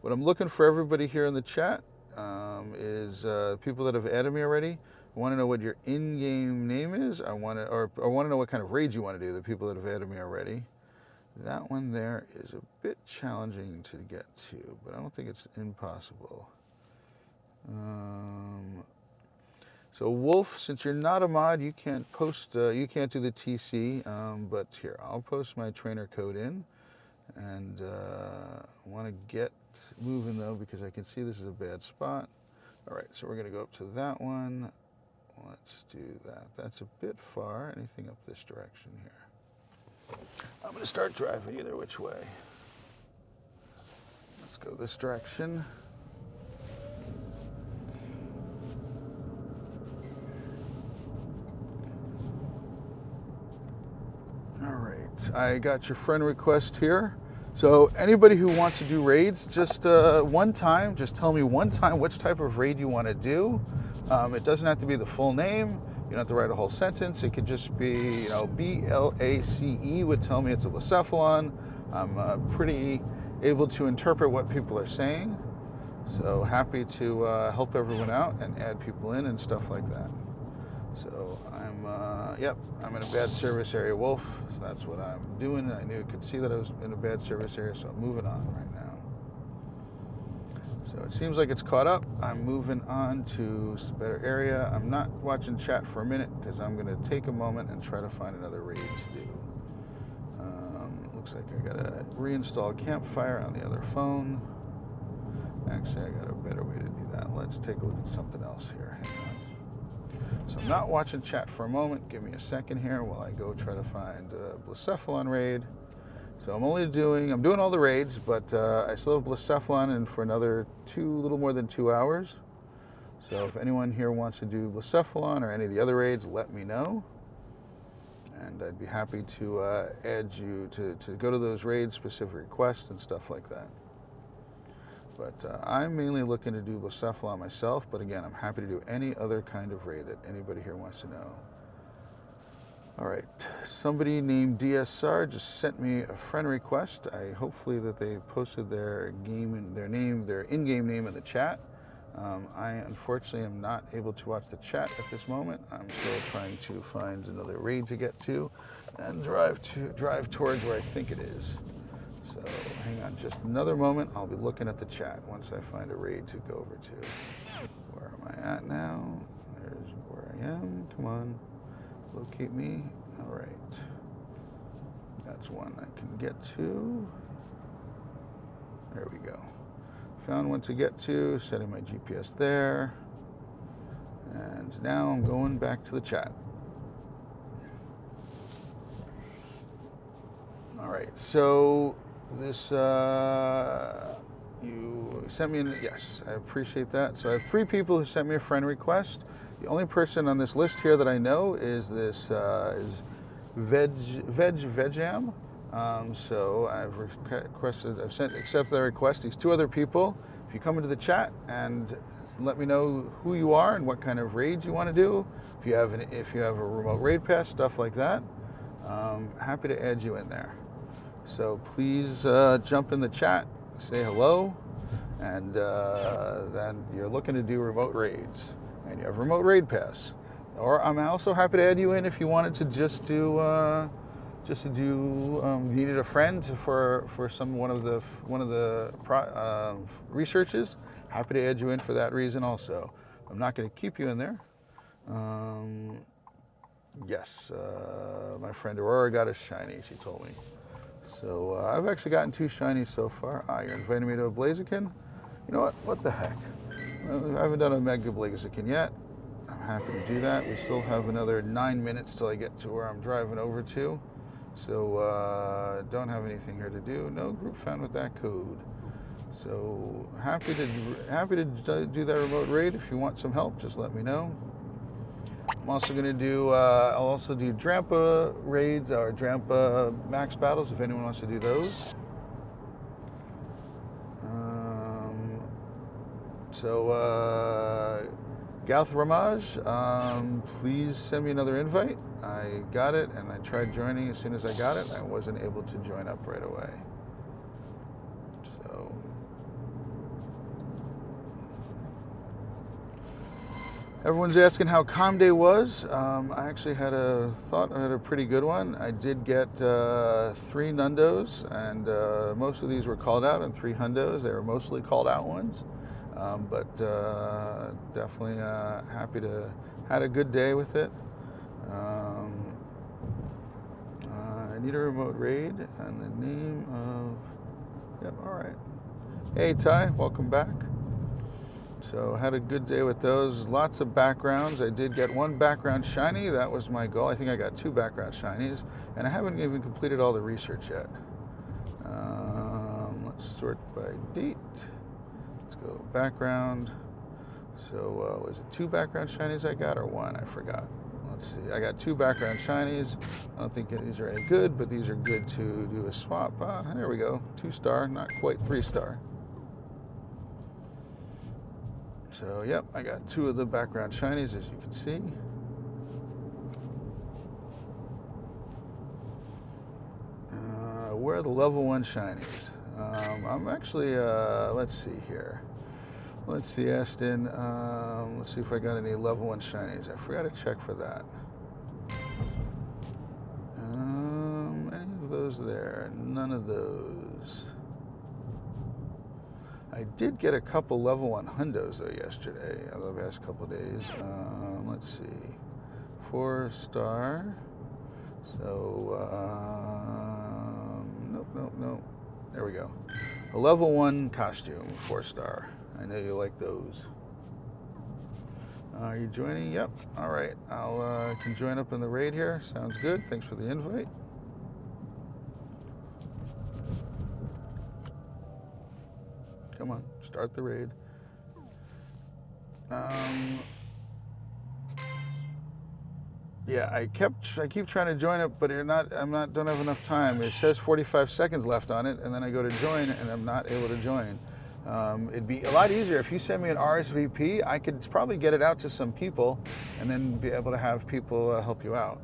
What I'm looking for everybody here in the chat. is people that have added me already. I want to know what your in-game name is. I want to know what kind of raid you want to do. The people that have added me already. That one there is a bit challenging to get to, but I don't think it's impossible. So Wolf, since you're not a mod, you can't post. You can't do the TC. But here, I'll post my trainer code in, and I want to get moving though because I can see this is a bad spot. All right, so we're gonna go up to that one. Let's do that. That's a bit far. Anything up this direction here? I'm gonna start driving either which way. Let's go this direction. All right, I got your friend request here. So anybody who wants to do raids, just one time, just tell me one time which type of raid you want to do. It doesn't have to be the full name. You don't have to write a whole sentence. It could just be, you know, BLACE would tell me it's a Blacephalon. I'm pretty able to interpret what people are saying. So happy to help everyone out and add people in and stuff like that. So I'm in a bad service area, Wolf. So that's what I'm doing. I knew it could see that I was in a bad service area, so I'm moving on right now. So it seems like it's caught up. I'm moving on to a better area. I'm not watching chat for a minute because I'm going to take a moment and try to find another raid to do. Looks like I got to reinstall Campfire on the other phone. Actually, I got a better way to do that. Let's take a look at something else here. Hang on. So I'm not watching chat for a moment. Give me a second here while I go try to find a Blacephalon raid. So I'm doing all the raids, but I still have Blacephalon in for another little more than 2 hours. So if anyone here wants to do Blacephalon or any of the other raids, let me know. And I'd be happy to add you to go to those raids, specific requests and stuff like that. But I'm mainly looking to do Blacephalon myself, but again, I'm happy to do any other kind of raid that anybody here wants to know. All right, somebody named DSR just sent me a friend request. Hopefully that they posted their in-game name in the chat. I unfortunately am not able to watch the chat at this moment. I'm still trying to find another raid to get to and drive towards where I think it is. So hang on just another moment. I'll be looking at the chat once I find a raid to go over to. Where am I at now? There's where I am. Come on. Locate me. All right. That's one I can get to. There we go. Found one to get to, setting my GPS there. And now I'm going back to the chat. All right, so this, you sent me yes, I appreciate that. So I have 3 people who sent me a friend request. The only person on this list here that I know is this is Vegam. So I've accepted the request. These 2 other people, if you come into the chat and let me know who you are and what kind of raids you want to do, if you have a remote raid pass, stuff like that, happy to add you in there. So please jump in the chat, say hello, and then you're looking to do remote raids and you have remote raid pass. Or I'm also happy to add you in if you wanted to just do needed a friend for one of the researches. Happy to add you in for that reason also. I'm not going to keep you in there. Yes, my friend Aurora got a shiny, she told me. So I've actually gotten 2 shinies so far. You're inviting me to a Blaziken? You know what? What the heck? I haven't done a Mega Blaziken yet. I'm happy to do that. We still have another 9 minutes till I get to where I'm driving over to. So don't have anything here to do. No group found with that code. So happy to do that remote raid. If you want some help, just let me know. I'm also going to do, I'll also do Drampa raids or Drampa max battles if anyone wants to do those. Gauth Ramaj, please send me another invite. I got it and I tried joining as soon as I got it. I wasn't able to join up right away. So Everyone's asking how Com Day was. I actually had a pretty good one. I did get 3 Nundos, and most of these were called out, and 3 Hundos. They were mostly called out ones, but definitely had a good day with it. I need a remote raid and the name of. Yep. All right. Hey Ty, welcome back. So had a good day with those. Lots of backgrounds. I did get 1 background shiny. That was my goal. I think I got 2 background shinies, and I haven't even completed all the research yet. Let's sort by date. Let's go background. So was it 2 background shinies I got, or 1? I forgot. Let's see. I got 2 background shinies. I don't think these are any good, but these are good to do a swap. There we go. 2-star, not quite 3-star. So, yep, I got 2 of the background shinies, as you can see. Where are the level 1 shinies? I'm actually, let's see here. Let's see, Aston. Let's see if I got any level 1 shinies. I forgot to check for that. Any of those there? None of those. I did get a couple level 1 hundos though yesterday, the past couple days. Let's see, 4-star. So nope. There we go. A level 1 costume, 4-star. I know you like those. Are you joining? Yep. All right. I'll can join up in the raid here. Sounds good. Thanks for the invite. Come on, start the raid. Yeah, I keep trying to join it, but don't have enough time. It says 45 seconds left on it, and then I go to join, and I'm not able to join. It'd be a lot easier if you send me an RSVP. I could probably get it out to some people, and then be able to have people help you out.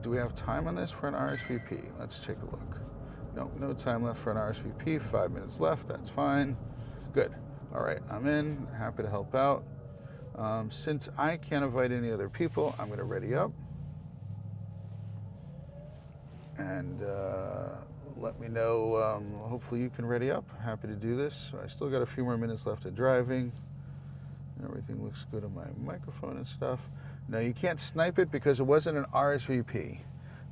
Do we have time on this for an RSVP? Let's take a look. Nope, no time left for an RSVP. 5 minutes left. That's fine. Good. All right, I'm in. Happy to help out. Since I can't invite any other people, I'm going to ready up. And let me know. Hopefully you can ready up. Happy to do this. I still got a few more minutes left of driving. Everything looks good on my microphone and stuff. Now you can't snipe it because it wasn't an RSVP.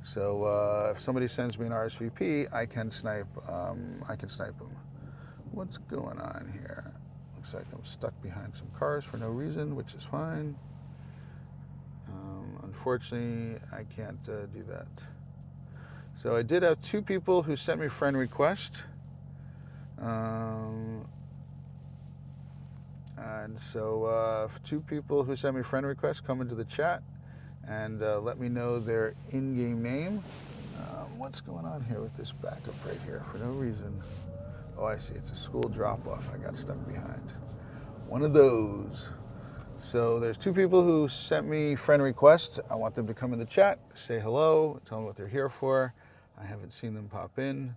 So if somebody sends me an RSVP, I can snipe. Them. What's going on here? Looks like I'm stuck behind some cars for no reason, which is fine. Unfortunately, I can't do that. So I did have 2 people who sent me friend request. And so 2 people who sent me friend requests come into the chat and let me know their in-game name. What's going on here with this backup right here for no reason? Oh, I see. It's a school drop-off. I got stuck behind. One of those. So there's 2 people who sent me friend requests. I want them to come in the chat, say hello, tell them what they're here for. I haven't seen them pop in.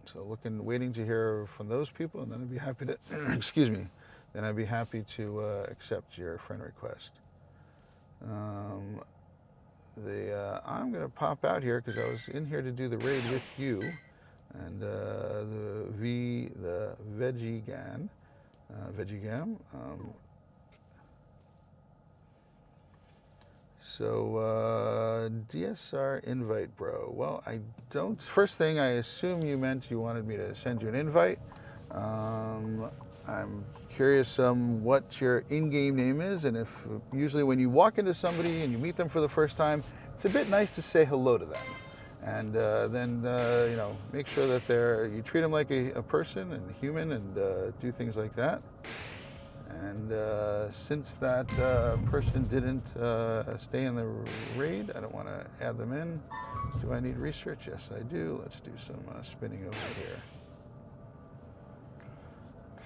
So waiting to hear from those people, and then I'd be happy to, excuse me, then I'd be happy to accept your friend request. I'm going to pop out here because I was in here to do the raid with you. And the Veggie Gam. DSR invite, bro. Well, I don't. First thing, I assume you meant you wanted me to send you an invite. I'm curious what your in-game name is, and if usually when you walk into somebody and you meet them for the first time, it's a bit nice to say hello to them. And then make sure that you treat them like a person and a human, and do things like that. And since that person didn't stay in the raid, I don't want to add them in. Do I need research? Yes, I do. Let's do some spinning over here.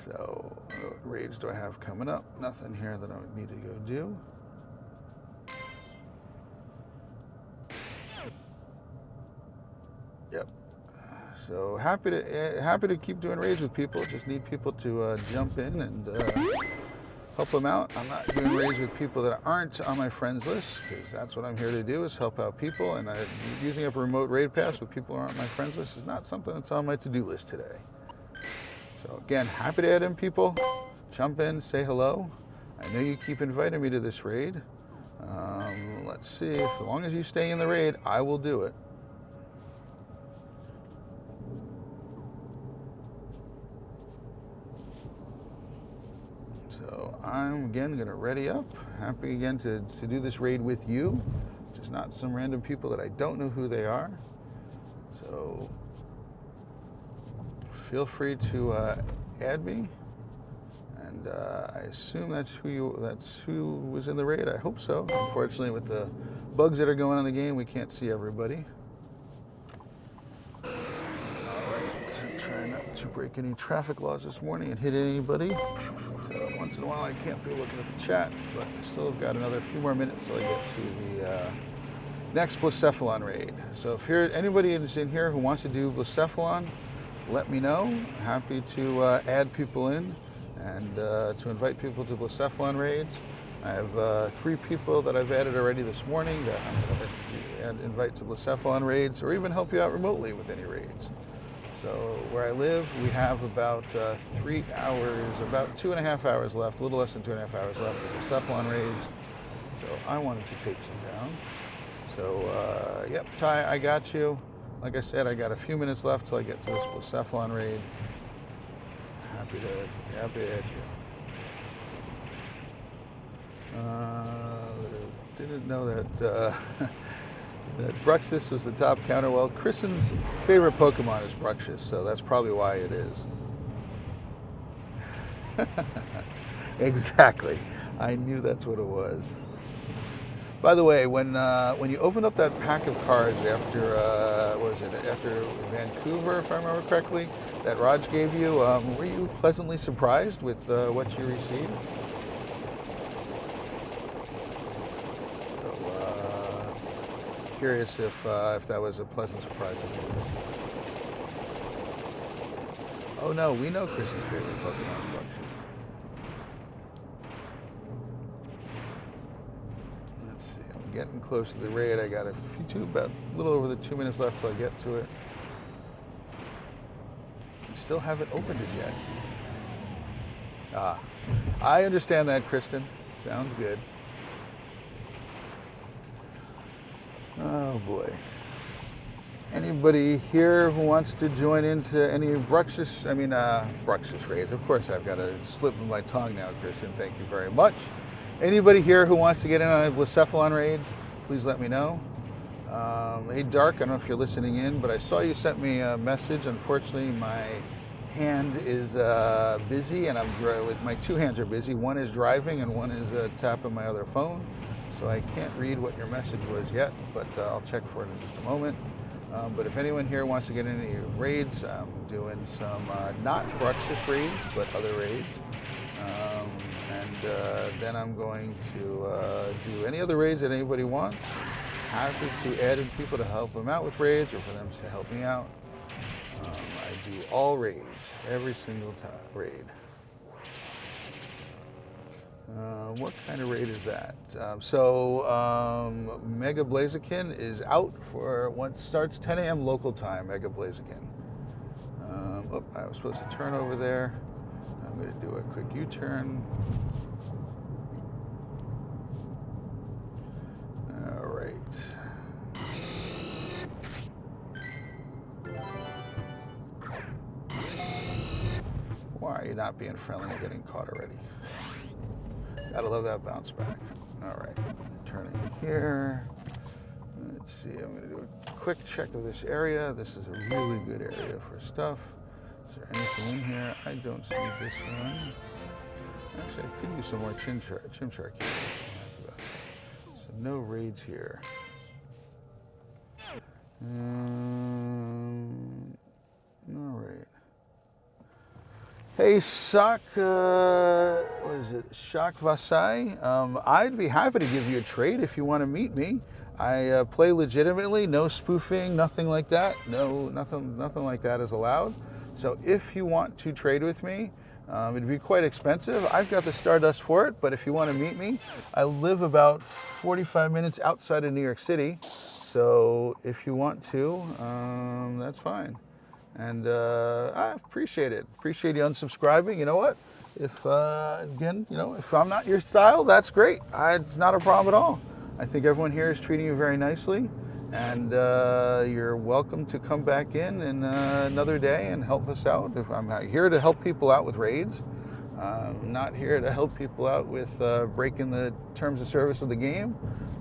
So what raids do I have coming up? Nothing here that I would need to go do. Yep. So happy to keep doing raids with people. Just need people to jump in and help them out. I'm not doing raids with people that aren't on my friends list, because that's what I'm here to do, is help out people. And using up a remote raid pass with people who aren't on my friends list is not something that's on my to-do list today. So again, happy to add in people. Jump in, say hello. I know you keep inviting me to this raid. Let's see, as long as you stay in the raid, I will do it. So I'm again gonna ready up. Happy again to do this raid with you. Just not some random people that I don't know who they are. So feel free to add me. And I assume that's who was in the raid. I hope so. Unfortunately, with the bugs that are going on in the game, we can't see everybody. All right, try not to break any traffic laws this morning and hit anybody. So once in a while, I can't be looking at the chat, but I still have got another few more minutes till I get to the next Blacephalon raid. So if anybody is in here who wants to do Blacephalon, let me know. Happy to add people in and to invite people to Blacephalon raids. I have 3 people that I've added already this morning that I'm going to invite to Blacephalon raids, or even help you out remotely with any raids. So where I live, we have about 3 hours, about 2.5 hours left, a little less than 2.5 hours left of Blacephalon raids. So I wanted to take some down. So yep, Ty, I got you. Like I said, I got a few minutes left till I get to this Blacephalon raid. Happy to add you. Didn't know that that Bruxus was the top counter. Well, Kristen's favorite Pokemon is Bruxus, so that's probably why it is. Exactly. I knew that's what it was. By the way, when you opened up that pack of cards after what was it? After Vancouver, if I remember correctly, that Raj gave you, were you pleasantly surprised with what you received? So curious if that was a pleasant surprise of yours. Oh no, we know Chris's favorite Pokemon is Bruxus. Getting close to the raid. I got about a little over the 2 minutes left till I get to it. Still haven't opened it yet. Ah, I understand that, Kristen. Sounds good. Oh boy. Anybody here who wants to join into any Bruxus raids? Of course, I've got a slip of my tongue now, Kristen. Thank you very much. Anybody here who wants to get in on Blacephalon raids, please let me know. Hey Dark, I don't know if you're listening in, but I saw you sent me a message. Unfortunately, my hand is busy, and my 2 hands are busy. One is driving and one is tapping my other phone. So I can't read what your message was yet, but I'll check for it in just a moment. But if anyone here wants to get in any raids, I'm doing some not Bruxus raids, but other raids. And then I'm going to do any other raids that anybody wants. Happy to add in people to help them out with raids, or for them to help me out. I do all raids, every single raid. What kind of raid is that? Mega Blaziken is out for once starts 10 a.m. local time, Mega Blaziken. I was supposed to turn over there. I'm going to do a quick U-turn. All right. Why are you not being friendly and getting caught already? Gotta love that bounce back. All right, turning here. Let's see, I'm gonna do a quick check of this area. This is a really good area for stuff. Is there anything in here? I don't see this one. Actually, I could use some more Chimchar here. So no raids here. All right. Hey, Sak, what is it? Shak Vasai. I'd be happy to give you a trade if you want to meet me. I play legitimately, no spoofing, nothing like that. No, nothing like that is allowed. So if you want to trade with me, It'd be quite expensive. I've got the Stardust for it, but if you want to meet me, I live about 45 minutes outside of New York City. So if you want to, that's fine. And I appreciate it. Appreciate you unsubscribing. You know what? If, again, if I'm not your style, that's great. It's not a problem at all. I think everyone here is treating you very nicely. And you're welcome to come back in another day and help us out. If I'm not here to help people out with raids. I'm not here to help people out with breaking the terms of service of the game.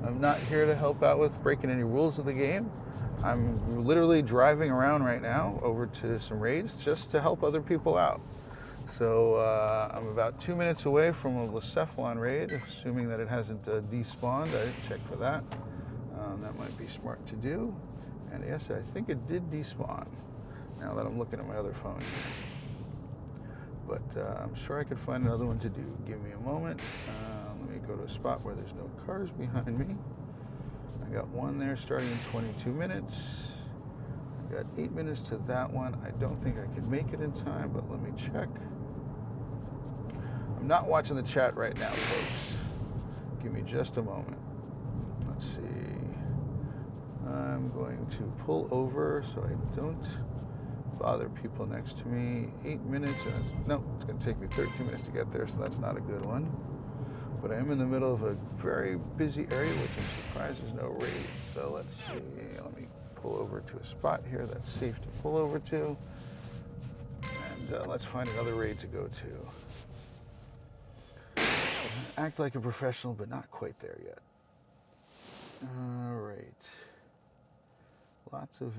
I'm not here to help out with breaking any rules of the game. I'm literally driving around right now over to some raids just to help other people out. So I'm about 2 minutes away from a Lacephalon raid, assuming that it hasn't despawned. I didn't check for that. That might be smart to do. And yes, I think it did despawn, now that I'm looking at my other phone here. But I'm sure I could find another one to do. Give me a moment. Let me go to a spot where there's no cars behind me. I got one there starting in 22 minutes. I got 8 minutes to that one. I don't think I can make it in time, but let me check. I'm not watching the chat right now, folks. Give me just a moment. Let's see. I'm going to pull over so I don't bother people next to me. 8 minutes. No, it's going to take me 13 minutes to get there, so that's not a good one. But I am in the middle of a very busy area, which I'm surprised there's no raids. So let's see. Let me pull over to a spot here that's safe to pull over to. And let's find another raid to go to. Act like a professional, but not quite there yet. All right. Lots of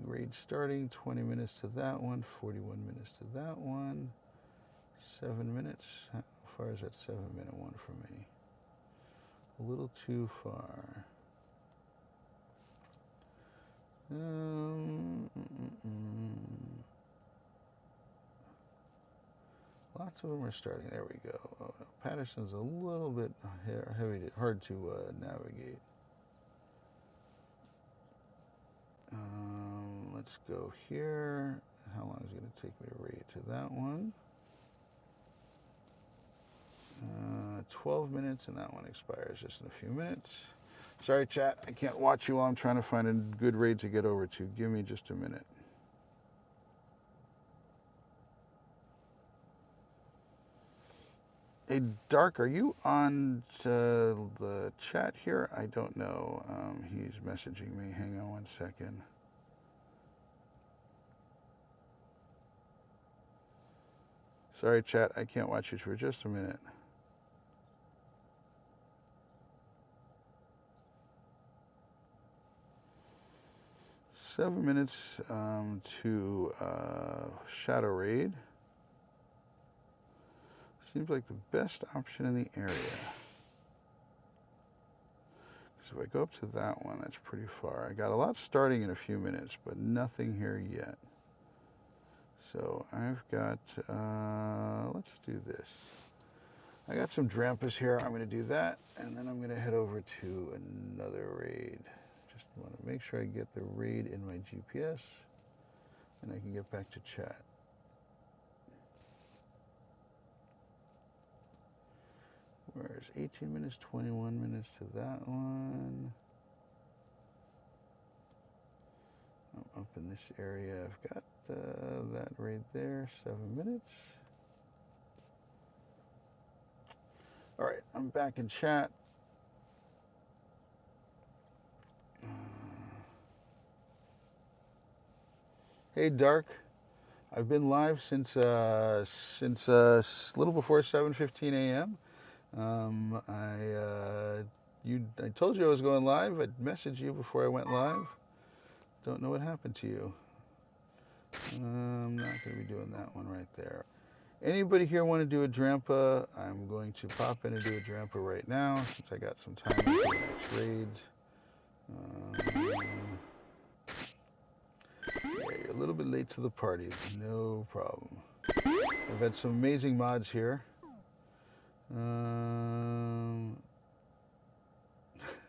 raids starting. 20 minutes to that one. 41 minutes to that one. 7 minutes. How far is that 7-minute one from me? A little too far. Lots of them are starting. There we go. Oh, no. Patterson's a little bit hard to navigate. Let's go here. How long is it going to take me to raid to that one? 12 minutes, and that one expires just in a few minutes. Sorry, chat. I can't watch you while I'm trying to find a good raid to get over to. Give me just a minute. Hey, Dark, are you on the chat here? I don't know. He's messaging me. Hang on one second. Sorry, chat. I can't watch you for just a minute. Seven minutes to Shadow Raid. Seems like the best option in the area. So if I go up to that one, that's pretty far. I got a lot starting in a few minutes, but nothing here yet. So I've got, let's do this. I got some Drampas here. I'm going to do that, and then I'm going to head over to another raid. Just want to make sure I get the raid in my GPS, and I can get back to chat. Where's 18 minutes, 21 minutes to that one. I'm up in this area. I've got that right there, 7 minutes. All right, I'm back in chat. Hey, Dark. I've been live since a little before 7:15 a.m. I told you I was going live. I messaged you before I went live. Don't know what happened to you. I'm not going to be doing that one right there. Anybody here want to do a Drampa? I'm going to pop in and do a Drampa right now since I got some time until the next raids. Yeah, you're a little bit late to the party. No problem. I've had some amazing mods here.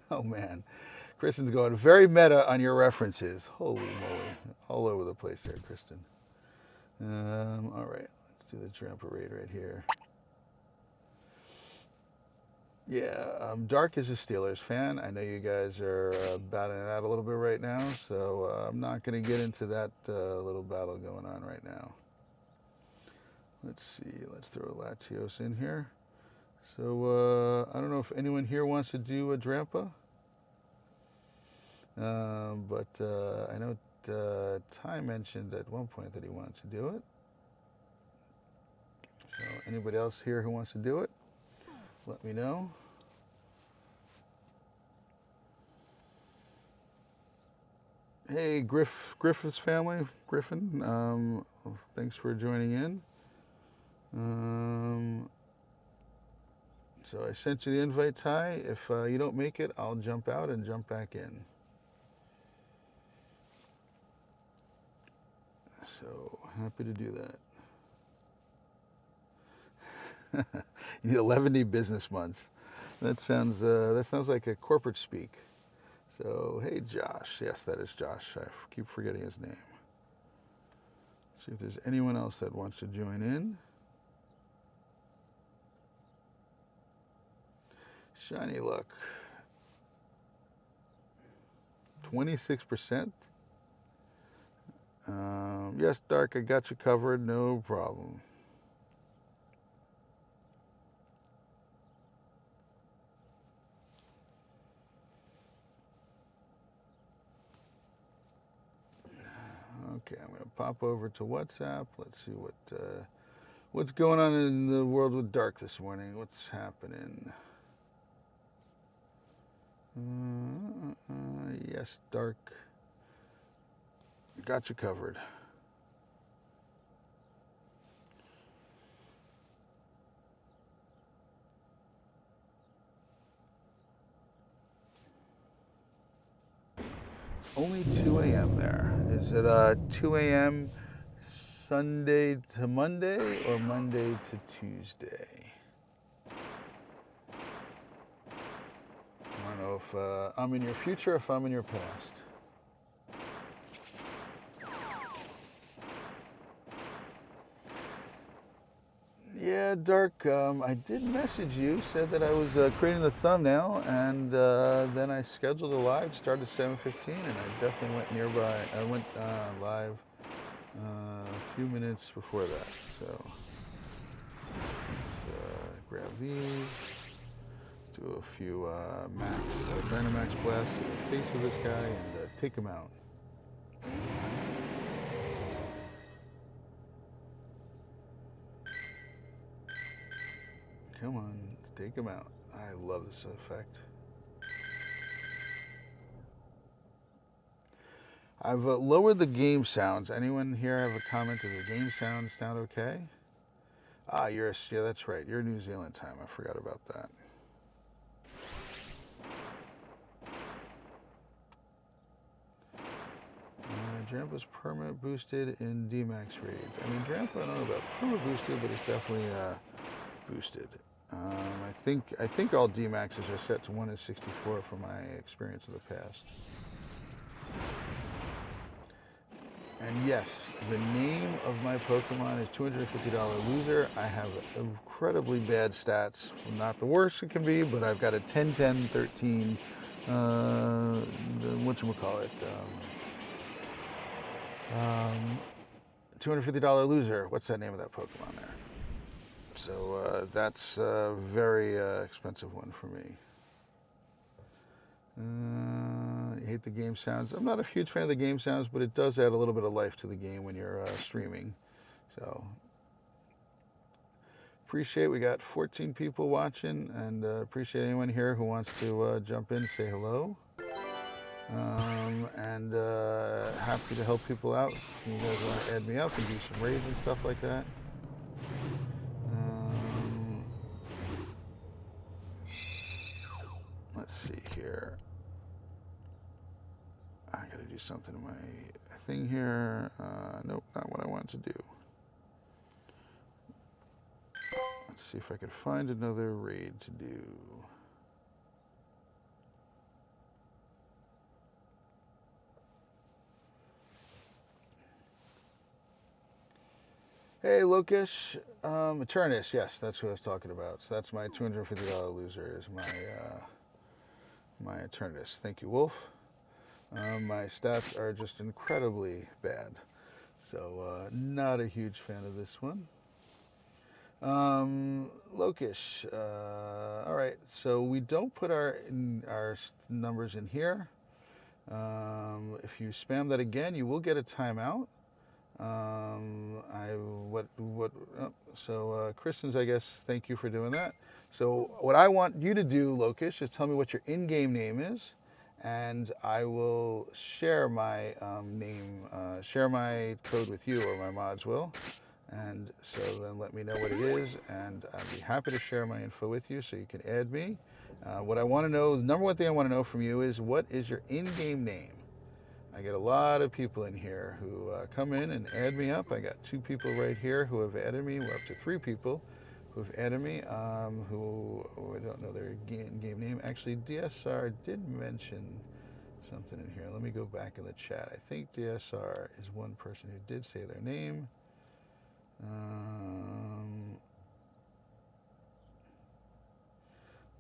Oh man, Kristen's going very meta on your references. Holy moly, all over the place there, Kristen. All right, let's do the Trampa raid right here. Yeah, Dark is a Steelers fan. I know you guys are battling it out a little bit right now, so I'm not going to get into that little battle going on right now. Let's see. Let's throw Latios in here. So I don't know if anyone here wants to do a Drampa, but I know Ty mentioned at one point that he wanted to do it. So anybody else here who wants to do it, let me know. Hey, Griffith's family, Griffin, thanks for joining in. So I sent you the invite, Ty. If you don't make it, I'll jump out and jump back in. So happy to do that. You need 11 business months. That sounds like a corporate speak. So hey, Josh. Yes, that is Josh. I keep forgetting his name. Let's see if there's anyone else that wants to join in. Shiny luck. 26%. Yes, Dark, I got you covered. No problem. Okay, I'm going to pop over to WhatsApp. Let's see what's going on in the world with Dark this morning. What's happening? Yes, Dark. Got you covered. Only 2 a.m. there. Is it 2 a.m. Sunday to Monday or Monday to Tuesday? I don't know if I'm in your future or if I'm in your past. Yeah, Dark, I did message you, said that I was creating the thumbnail, and then I scheduled a live, started at 7:15, and I definitely went nearby. I went live a few minutes before that, so let's grab these. Let's do a few Dynamax blasts to the face of this guy and take him out. Come on, take him out. I love this effect. I've lowered the game sounds. Anyone here have a comment? Does the game sound okay? Ah, yeah, that's right. You're New Zealand time. I forgot about that. Drampa's permanent boosted in D-Max raids. I mean, Drampa, I don't know about permanent boosted, but it's definitely boosted. I think all D-Maxes are set to 1/64 from my experience of the past. And yes, the name of my Pokemon is $250 Loser. I have incredibly bad stats. Not the worst it can be, but I've got a 10, 10, 13, whatchamacallit, $250 Loser. What's that name of that Pokemon there? So that's a very expensive one for me. You hate the game sounds. I'm not a huge fan of the game sounds, but it does add a little bit of life to the game when you're streaming. So appreciate we got 14 people watching, and appreciate anyone here who wants to jump in, say hello. And happy to help people out. If you guys want to add me up and do some raids and stuff like that. Let's see here. I gotta do something in my thing here. Nope, not what I want to do. Let's see if I could find another raid to do. Hey, Lucas. Eternus, yes, that's who I was talking about. So that's my $250 loser is my Eternus. Thank you, Wolf. My stats are just incredibly bad. So not a huge fan of this one. Lokish. All right, so we don't put our numbers in here. If you spam that again, you will get a timeout. Kristen's, I guess, thank you for doing that. So what I want you to do, Lokish, is tell me what your in-game name is, and I will share my share my code with you, or my mods will. And so then let me know what it is, and I'd be happy to share my info with you so you can add me. What I want to know, the number one thing I want to know from you is, what is your in-game name? I get a lot of people in here who come in and add me up. I got 2 people right here who have added me. We're up to 3 people who have added me, who I don't know their game name. Actually, DSR did mention something in here. Let me go back in the chat. I think DSR is one person who did say their name.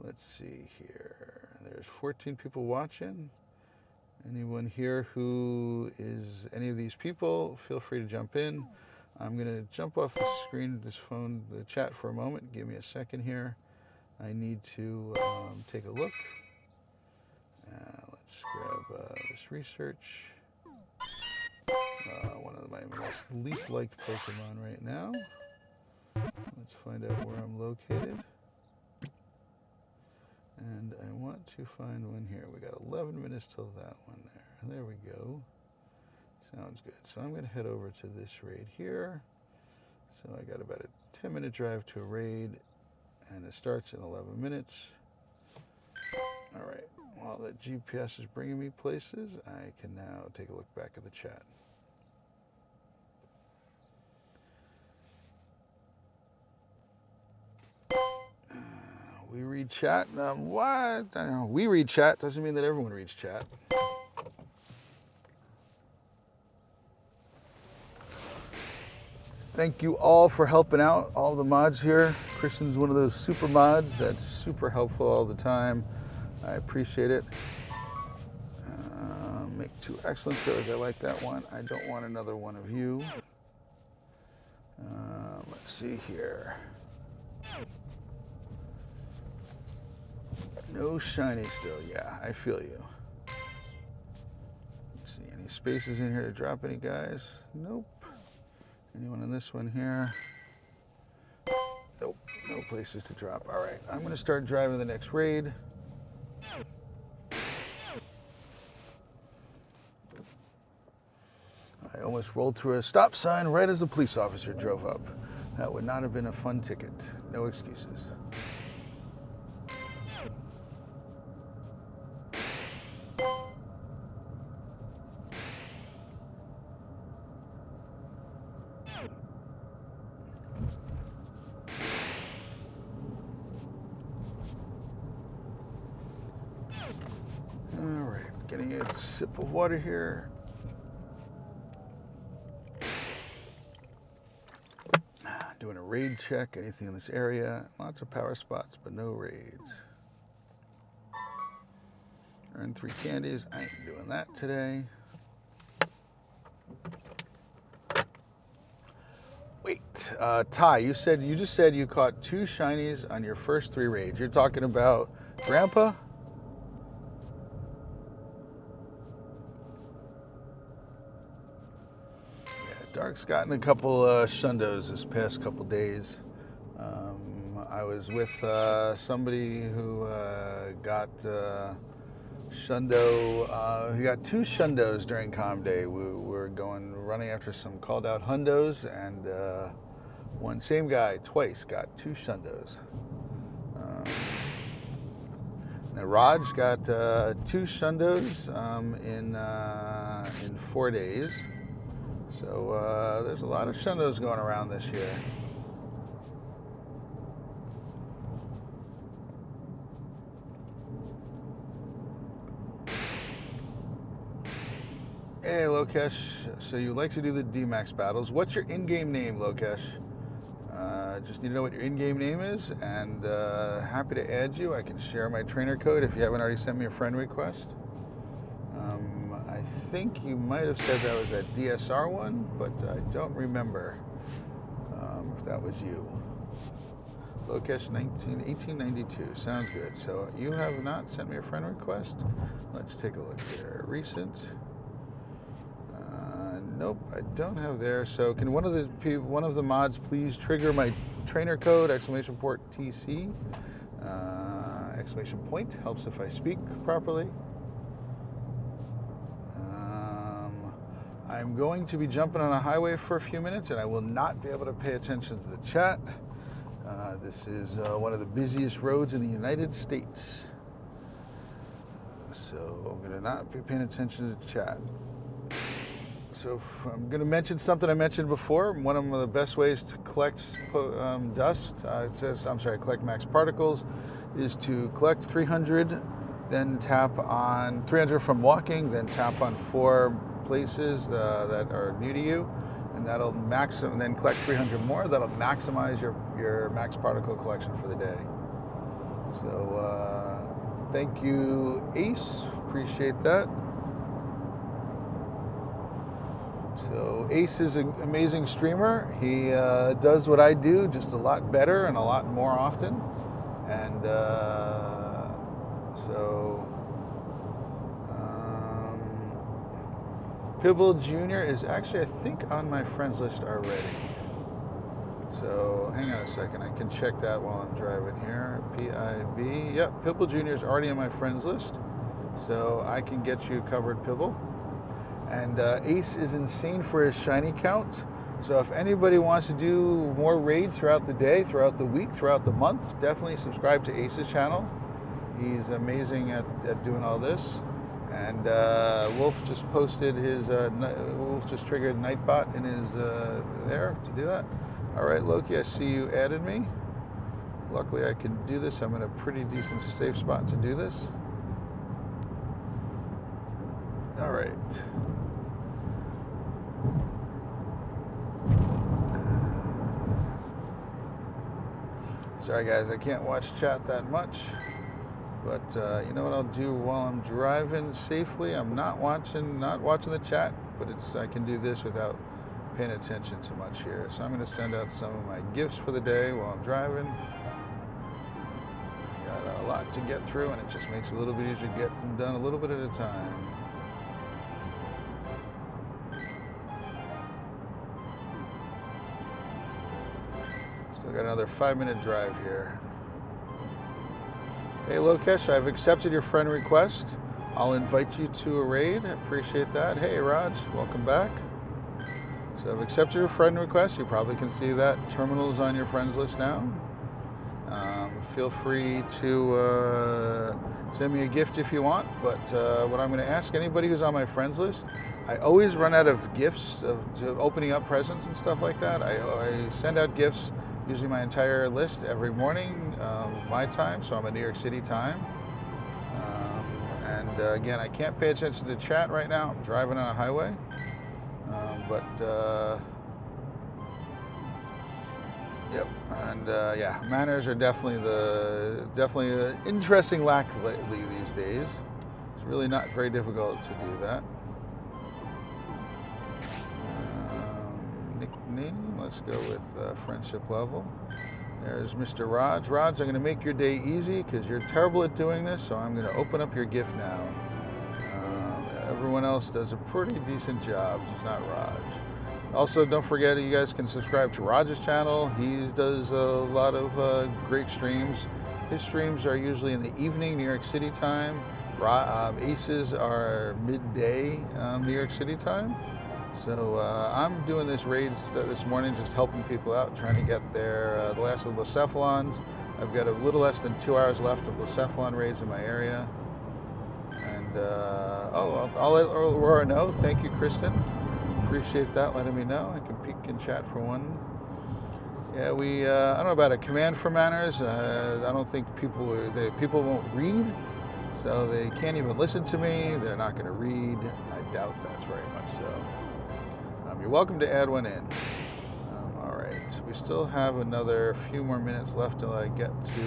Let's see here. There's 14 people watching. Anyone here who is any of these people, feel free to jump in. I'm going to jump off the screen, the chat for a moment. Give me a second here. I need to take a look. Let's grab this research. One of my least liked Pokemon right now. Let's find out where I'm located. And I want to find one here. We got 11 minutes till that one there. There we go. Sounds good. So I'm going to head over to this raid here. So I got about a 10-minute drive to a raid, and it starts in 11 minutes. All right. While that GPS is bringing me places, I can now take a look back at the chat. We read chat. What? I don't know. We read chat doesn't mean that everyone reads chat. Thank you all for helping out, all the mods here. Kristen's one of those super mods that's super helpful all the time. I appreciate it. Make 2 excellent codes. I like that one. I don't want another one of you. Let's see here. No shiny still. Yeah, I feel you. Let's see, any spaces in here to drop any guys? Nope. Anyone in this one here? Nope, no places to drop. All right, I'm gonna start driving the next raid. I almost rolled through a stop sign right as a police officer drove up. That would not have been a fun ticket. No excuses. All right, getting a sip of water here. Doing a raid check, anything in this area. Lots of power spots, but no raids. Earn 3 candies. I ain't doing that today. Wait, Ty, you just said you caught 2 shinies on your first 3 raids. You're talking about Grandpa? Dark's gotten a couple shundos this past couple days. I was with somebody who got shundo. He got 2 shundos during comm day. We were running after some called out hundos, and same guy twice got 2 shundos. Now Raj got 2 shundos in 4 days. So there's a lot of shundos going around this year. Hey, Lokesh. So you like to do the D-Max battles. What's your in-game name, Lokesh? Just need to know what your in-game name is, and happy to add you. I can share my trainer code if you haven't already sent me a friend request. I think you might have said that was that DSR one, but I don't remember if that was you. Lokesh 1892. Sounds good. So you have not sent me a friend request. Let's take a look here. Recent. Nope, I don't have there. So can one of the mods please trigger my trainer code exclamation point TC exclamation point helps if I speak properly. I'm going to be jumping on a highway for a few minutes, and I will not be able to pay attention to the chat. This is one of the busiest roads in the United States, so I'm going to not be paying attention to the chat. So I'm going to mention something I mentioned before. One of the best ways to collect dust, collect max particles, is to collect 300, then tap on 300 from walking, then tap on 4 places that are new to you, and that'll then collect 300 more. That'll maximize your max particle collection for the day. So thank you, Ace. Appreciate that. So Ace is an amazing streamer. He does what I do, just a lot better and a lot more often. And Pibble Jr. is actually, I think, on my friends list already. So hang on a second, I can check that while I'm driving here. PIB, yep, Pibble Jr. is already on my friends list. So I can get you covered, Pibble. And Ace is insane for his shiny count. So if anybody wants to do more raids throughout the day, throughout the week, throughout the month, definitely subscribe to Ace's channel. He's amazing at doing all this. And Wolf just posted his, Wolf just triggered Nightbot in his, there to do that. All right, Loki, I see you added me. Luckily I can do this. I'm in a pretty decent safe spot to do this. All right. Sorry guys, I can't watch chat that much, but you know what I'll do while I'm driving safely? I'm not watching the chat, but I can do this without paying attention too much here. So I'm going to send out some of my gifts for the day while I'm driving. Got a lot to get through, and it just makes it a little bit easier to get them done a little bit at a time. Still got another 5-minute drive here. Hey Lokesh, I've accepted your friend request. I'll invite you to a raid. I appreciate that. Hey Raj, welcome back. So I've accepted your friend request. You probably can see that terminal's on your friends list now. Feel free to send me a gift if you want, but what I'm going to ask anybody who's on my friends list, I always run out of gifts to opening up presents and stuff like that. I send out gifts, usually my entire list every morning, my time, so I'm in New York City time. And again, I can't pay attention to the chat right now. I'm driving on a highway. Yep, and yeah, manners are definitely an interesting lack lately these days. It's really not very difficult to do that. Nickname, let's go with friendship level. There's Mr. Raj. Raj, I'm going to make your day easy because you're terrible at doing this, so I'm going to open up your gift now. Everyone else does a pretty decent job, just not Raj. Also, don't forget, you guys can subscribe to Raj's channel. He does a lot of great streams. His streams are usually in the evening, New York City time. Ace's are midday, New York City time. So I'm doing this raid this morning, just helping people out, trying to get the last of the Blacephalons. I've got a little less than 2 hours left of Blacephalon raids in my area. And I'll let Aurora know. Thank you, Kristen. Appreciate that, letting me know. I can peek and chat for one. Yeah, I don't know about a command for manners. I don't think people won't read. So they can't even listen to me. They're not going to read. I doubt that very much so. You're welcome to add one in. All right, so we still have another few more minutes left till I get to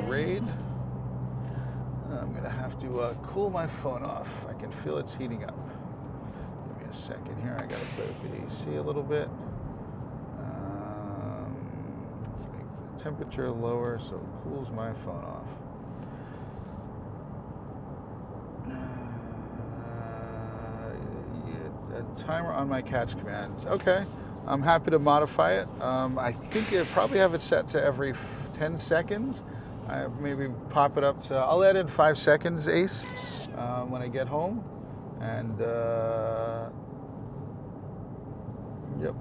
raid. I'm gonna have to cool my phone off. I can feel it's heating up. Give me a second here. I gotta play with the AC a little bit. Let's make the temperature lower so it cools my phone off. A timer on my catch commands. Okay, I'm happy to modify it. I think I probably have it set to every 10 seconds. I maybe pop it up to, I'll add in 5 seconds, Ace, when I get home. And, yep.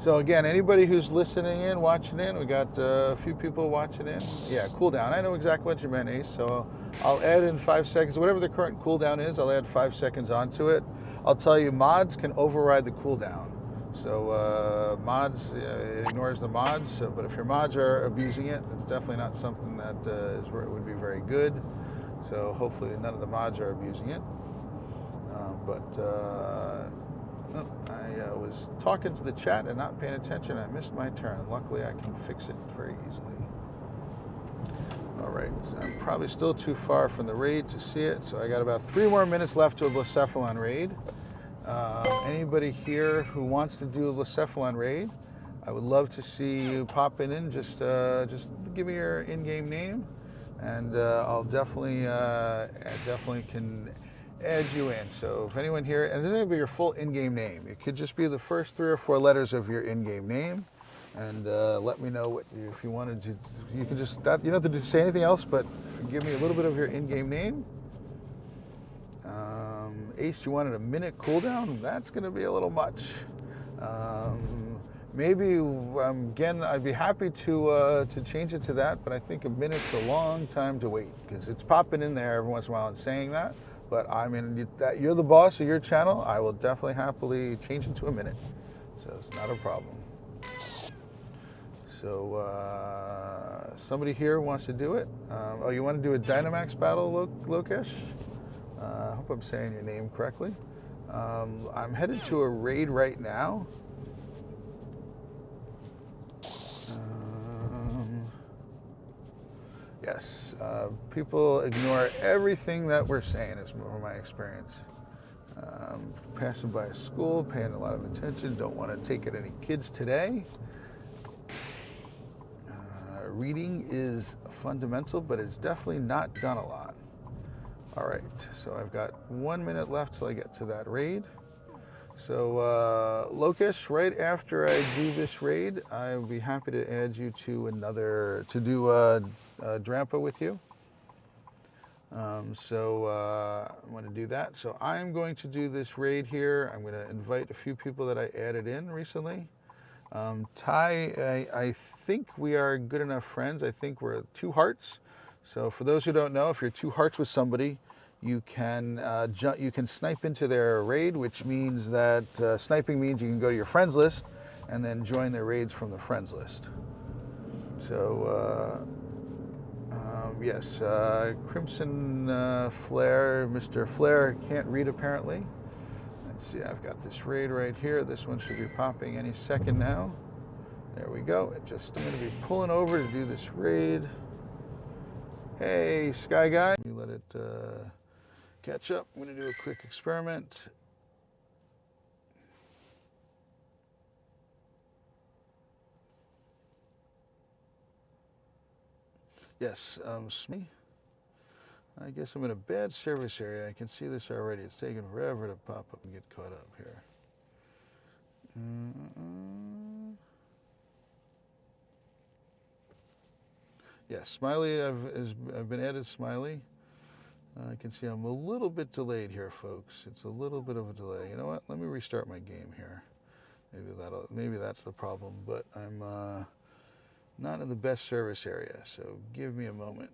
So again, anybody who's listening in, watching in, we got a few people watching in. Yeah, cooldown. I know exactly what you meant, Ace. So I'll add in 5 seconds. Whatever the current cooldown is, I'll add 5 seconds onto it. I'll tell you, mods can override the cooldown. So mods, it ignores the mods. So, but if your mods are abusing it, it's definitely not something that is where it would be very good. So hopefully none of the mods are abusing it. I was talking to the chat and not paying attention. I missed my turn. Luckily, I can fix it very easily. All right, I'm probably still too far from the raid to see it, so I got about 3 more minutes left to a Blacephalon raid. Anybody here who wants to do a Blacephalon raid, I would love to see you pop in. Just give me your in-game name, and I'll definitely can add you in. So if anyone here, and it doesn't have to be your full in-game name. It could just be the first 3 or 4 letters of your in-game name, and let me know what if you wanted to. You can just you don't have to say anything else, but give me a little bit of your in-game name. Ace, you wanted a minute cooldown? That's going to be a little much. Maybe again, I'd be happy to change it to that, but I think a minute's a long time to wait because it's popping in there every once in a while and saying that. But I mean, you're the boss of your channel. I will definitely happily change it to a minute, so it's not a problem. So somebody here wants to do it. Oh, you want to do a Dynamax battle, Lokesh? I hope I'm saying your name correctly. I'm headed to a raid right now. Yes, people ignore everything that we're saying, is from my experience. Passing by a school, paying a lot of attention, don't want to take it any kids today. Reading is fundamental, but it's definitely not done a lot. All right, so I've got 1 minute left till I get to that raid. So Lokesh, right after I do this raid, I would be happy to add you to Drampa with you. I'm going to do that. So I'm going to do this raid here. I'm going to invite a few people that I added in recently. Ty, I think we are good enough friends. I think we're 2 hearts. So for those who don't know, if you're 2 hearts with somebody, you can snipe into their raid, which means that sniping means you can go to your friends list and then join their raids from the friends list. So yes, Crimson Flare, Mr. Flare can't read apparently. Let's see, I've got this raid right here. This one should be popping any second now. There we go. I'm going to be pulling over to do this raid. Hey, Sky Guy. Let me let it catch up. I'm going to do a quick experiment. Yes, me. I guess I'm in a bad service area. I can see this already. It's taking forever to pop up and get caught up here. Yes, Smiley, I've been added Smiley. I can see I'm a little bit delayed here, folks. It's a little bit of a delay. You know what? Let me restart my game here. Maybe that's the problem, but I'm not in the best service area, so give me a moment.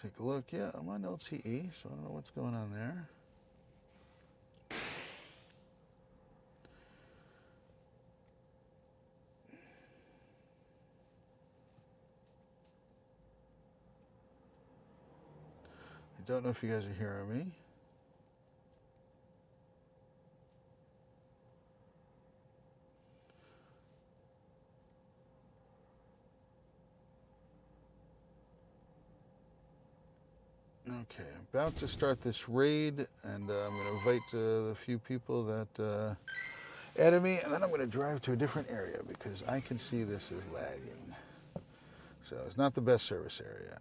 Take a look. Yeah, I'm on LTE, so I don't know what's going on there. I don't know if you guys are hearing me. Okay, I'm about to start this raid, and I'm going to invite the few people that added me, and then I'm going to drive to a different area because I can see this is lagging. So it's not the best service area.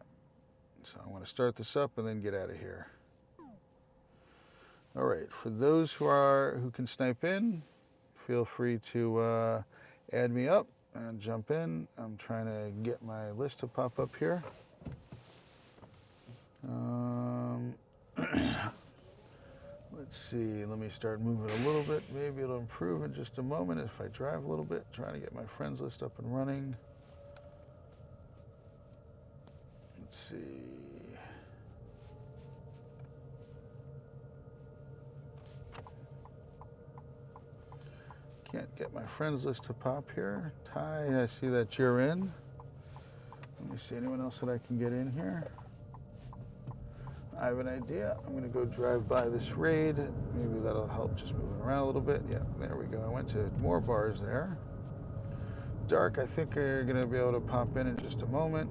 So I want to start this up and then get out of here. All right, for those who can snipe in, feel free to add me up and jump in. I'm trying to get my list to pop up here. Let's see, let me start moving a little bit. Maybe it'll improve in just a moment if I drive a little bit, trying to get my friends list up and running. Let's see. Can't get my friends list to pop here. Ty, I see that you're in. Let me see anyone else that I can get in here. I have an idea. I'm going to go drive by this raid. Maybe that'll help just moving around a little bit. Yeah, there we go. I went to more bars there. Dark, I think you're going to be able to pop in just a moment.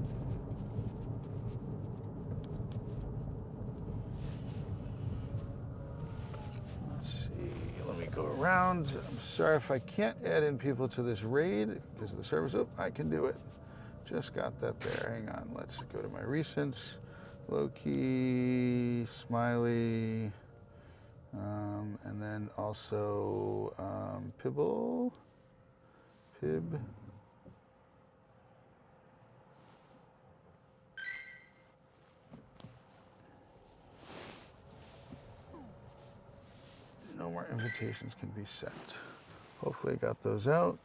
Let's see. Let me go around. I'm sorry if I can't add in people to this raid because of the service. Oh, I can do it. Just got that there. Hang on. Let's go to my recents. Loki, Smiley, and then also Pib. No more invitations can be sent. Hopefully I got those out.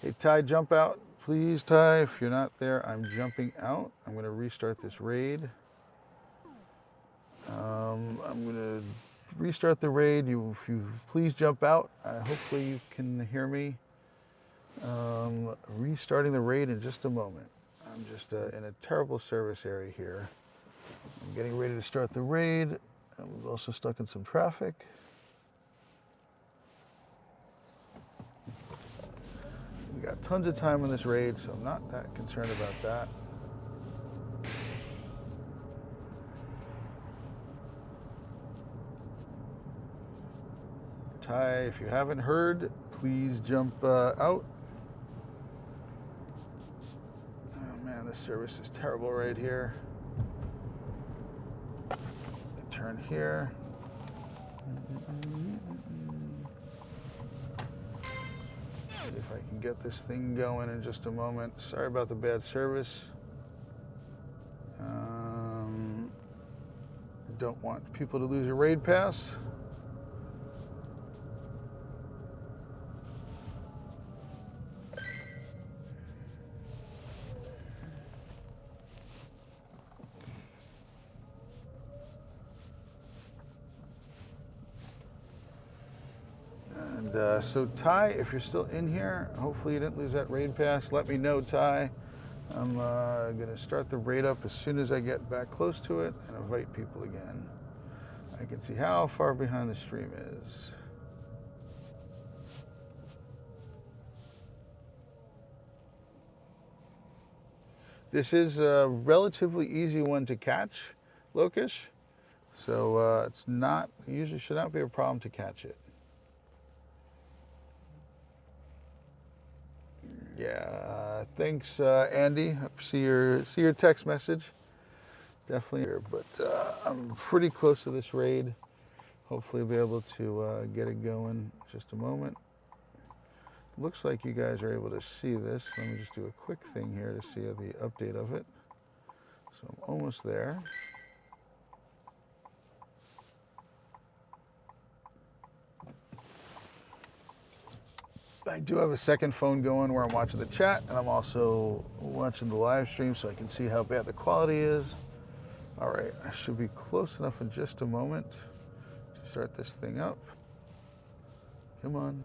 Hey, Ty, jump out. Please, Ty, if you're not there, I'm jumping out. I'm going to restart this raid. I'm going to restart the raid. If you please jump out. Hopefully you can hear me. Restarting the raid in just a moment. I'm just in a terrible service area here. I'm getting ready to start the raid. I'm also stuck in some traffic. We got tons of time on this raid, so I'm not that concerned about that. Ty, if you haven't heard, please jump out. Oh man, this service is terrible right here. Turn here. See if I can get this thing going in just a moment. Sorry about the bad service. Don't want people to lose a raid pass. And so Ty, if you're still in here, hopefully you didn't lose that raid pass. Let me know, Ty. I'm gonna start the raid up as soon as I get back close to it and invite people again. I can see how far behind the stream is. This is a relatively easy one to catch, Locust. So it's not, usually should not be a problem to catch it. Yeah, thanks, Andy. See your text message. Definitely here, but I'm pretty close to this raid. Hopefully I'll be able to get it going in just a moment. Looks like you guys are able to see this. Let me just do a quick thing here to see the update of it. So I'm almost there. I do have a second phone going where I'm watching the chat, and I'm also watching the live stream so I can see how bad the quality is. All right, I should be close enough in just a moment to start this thing up. Come on.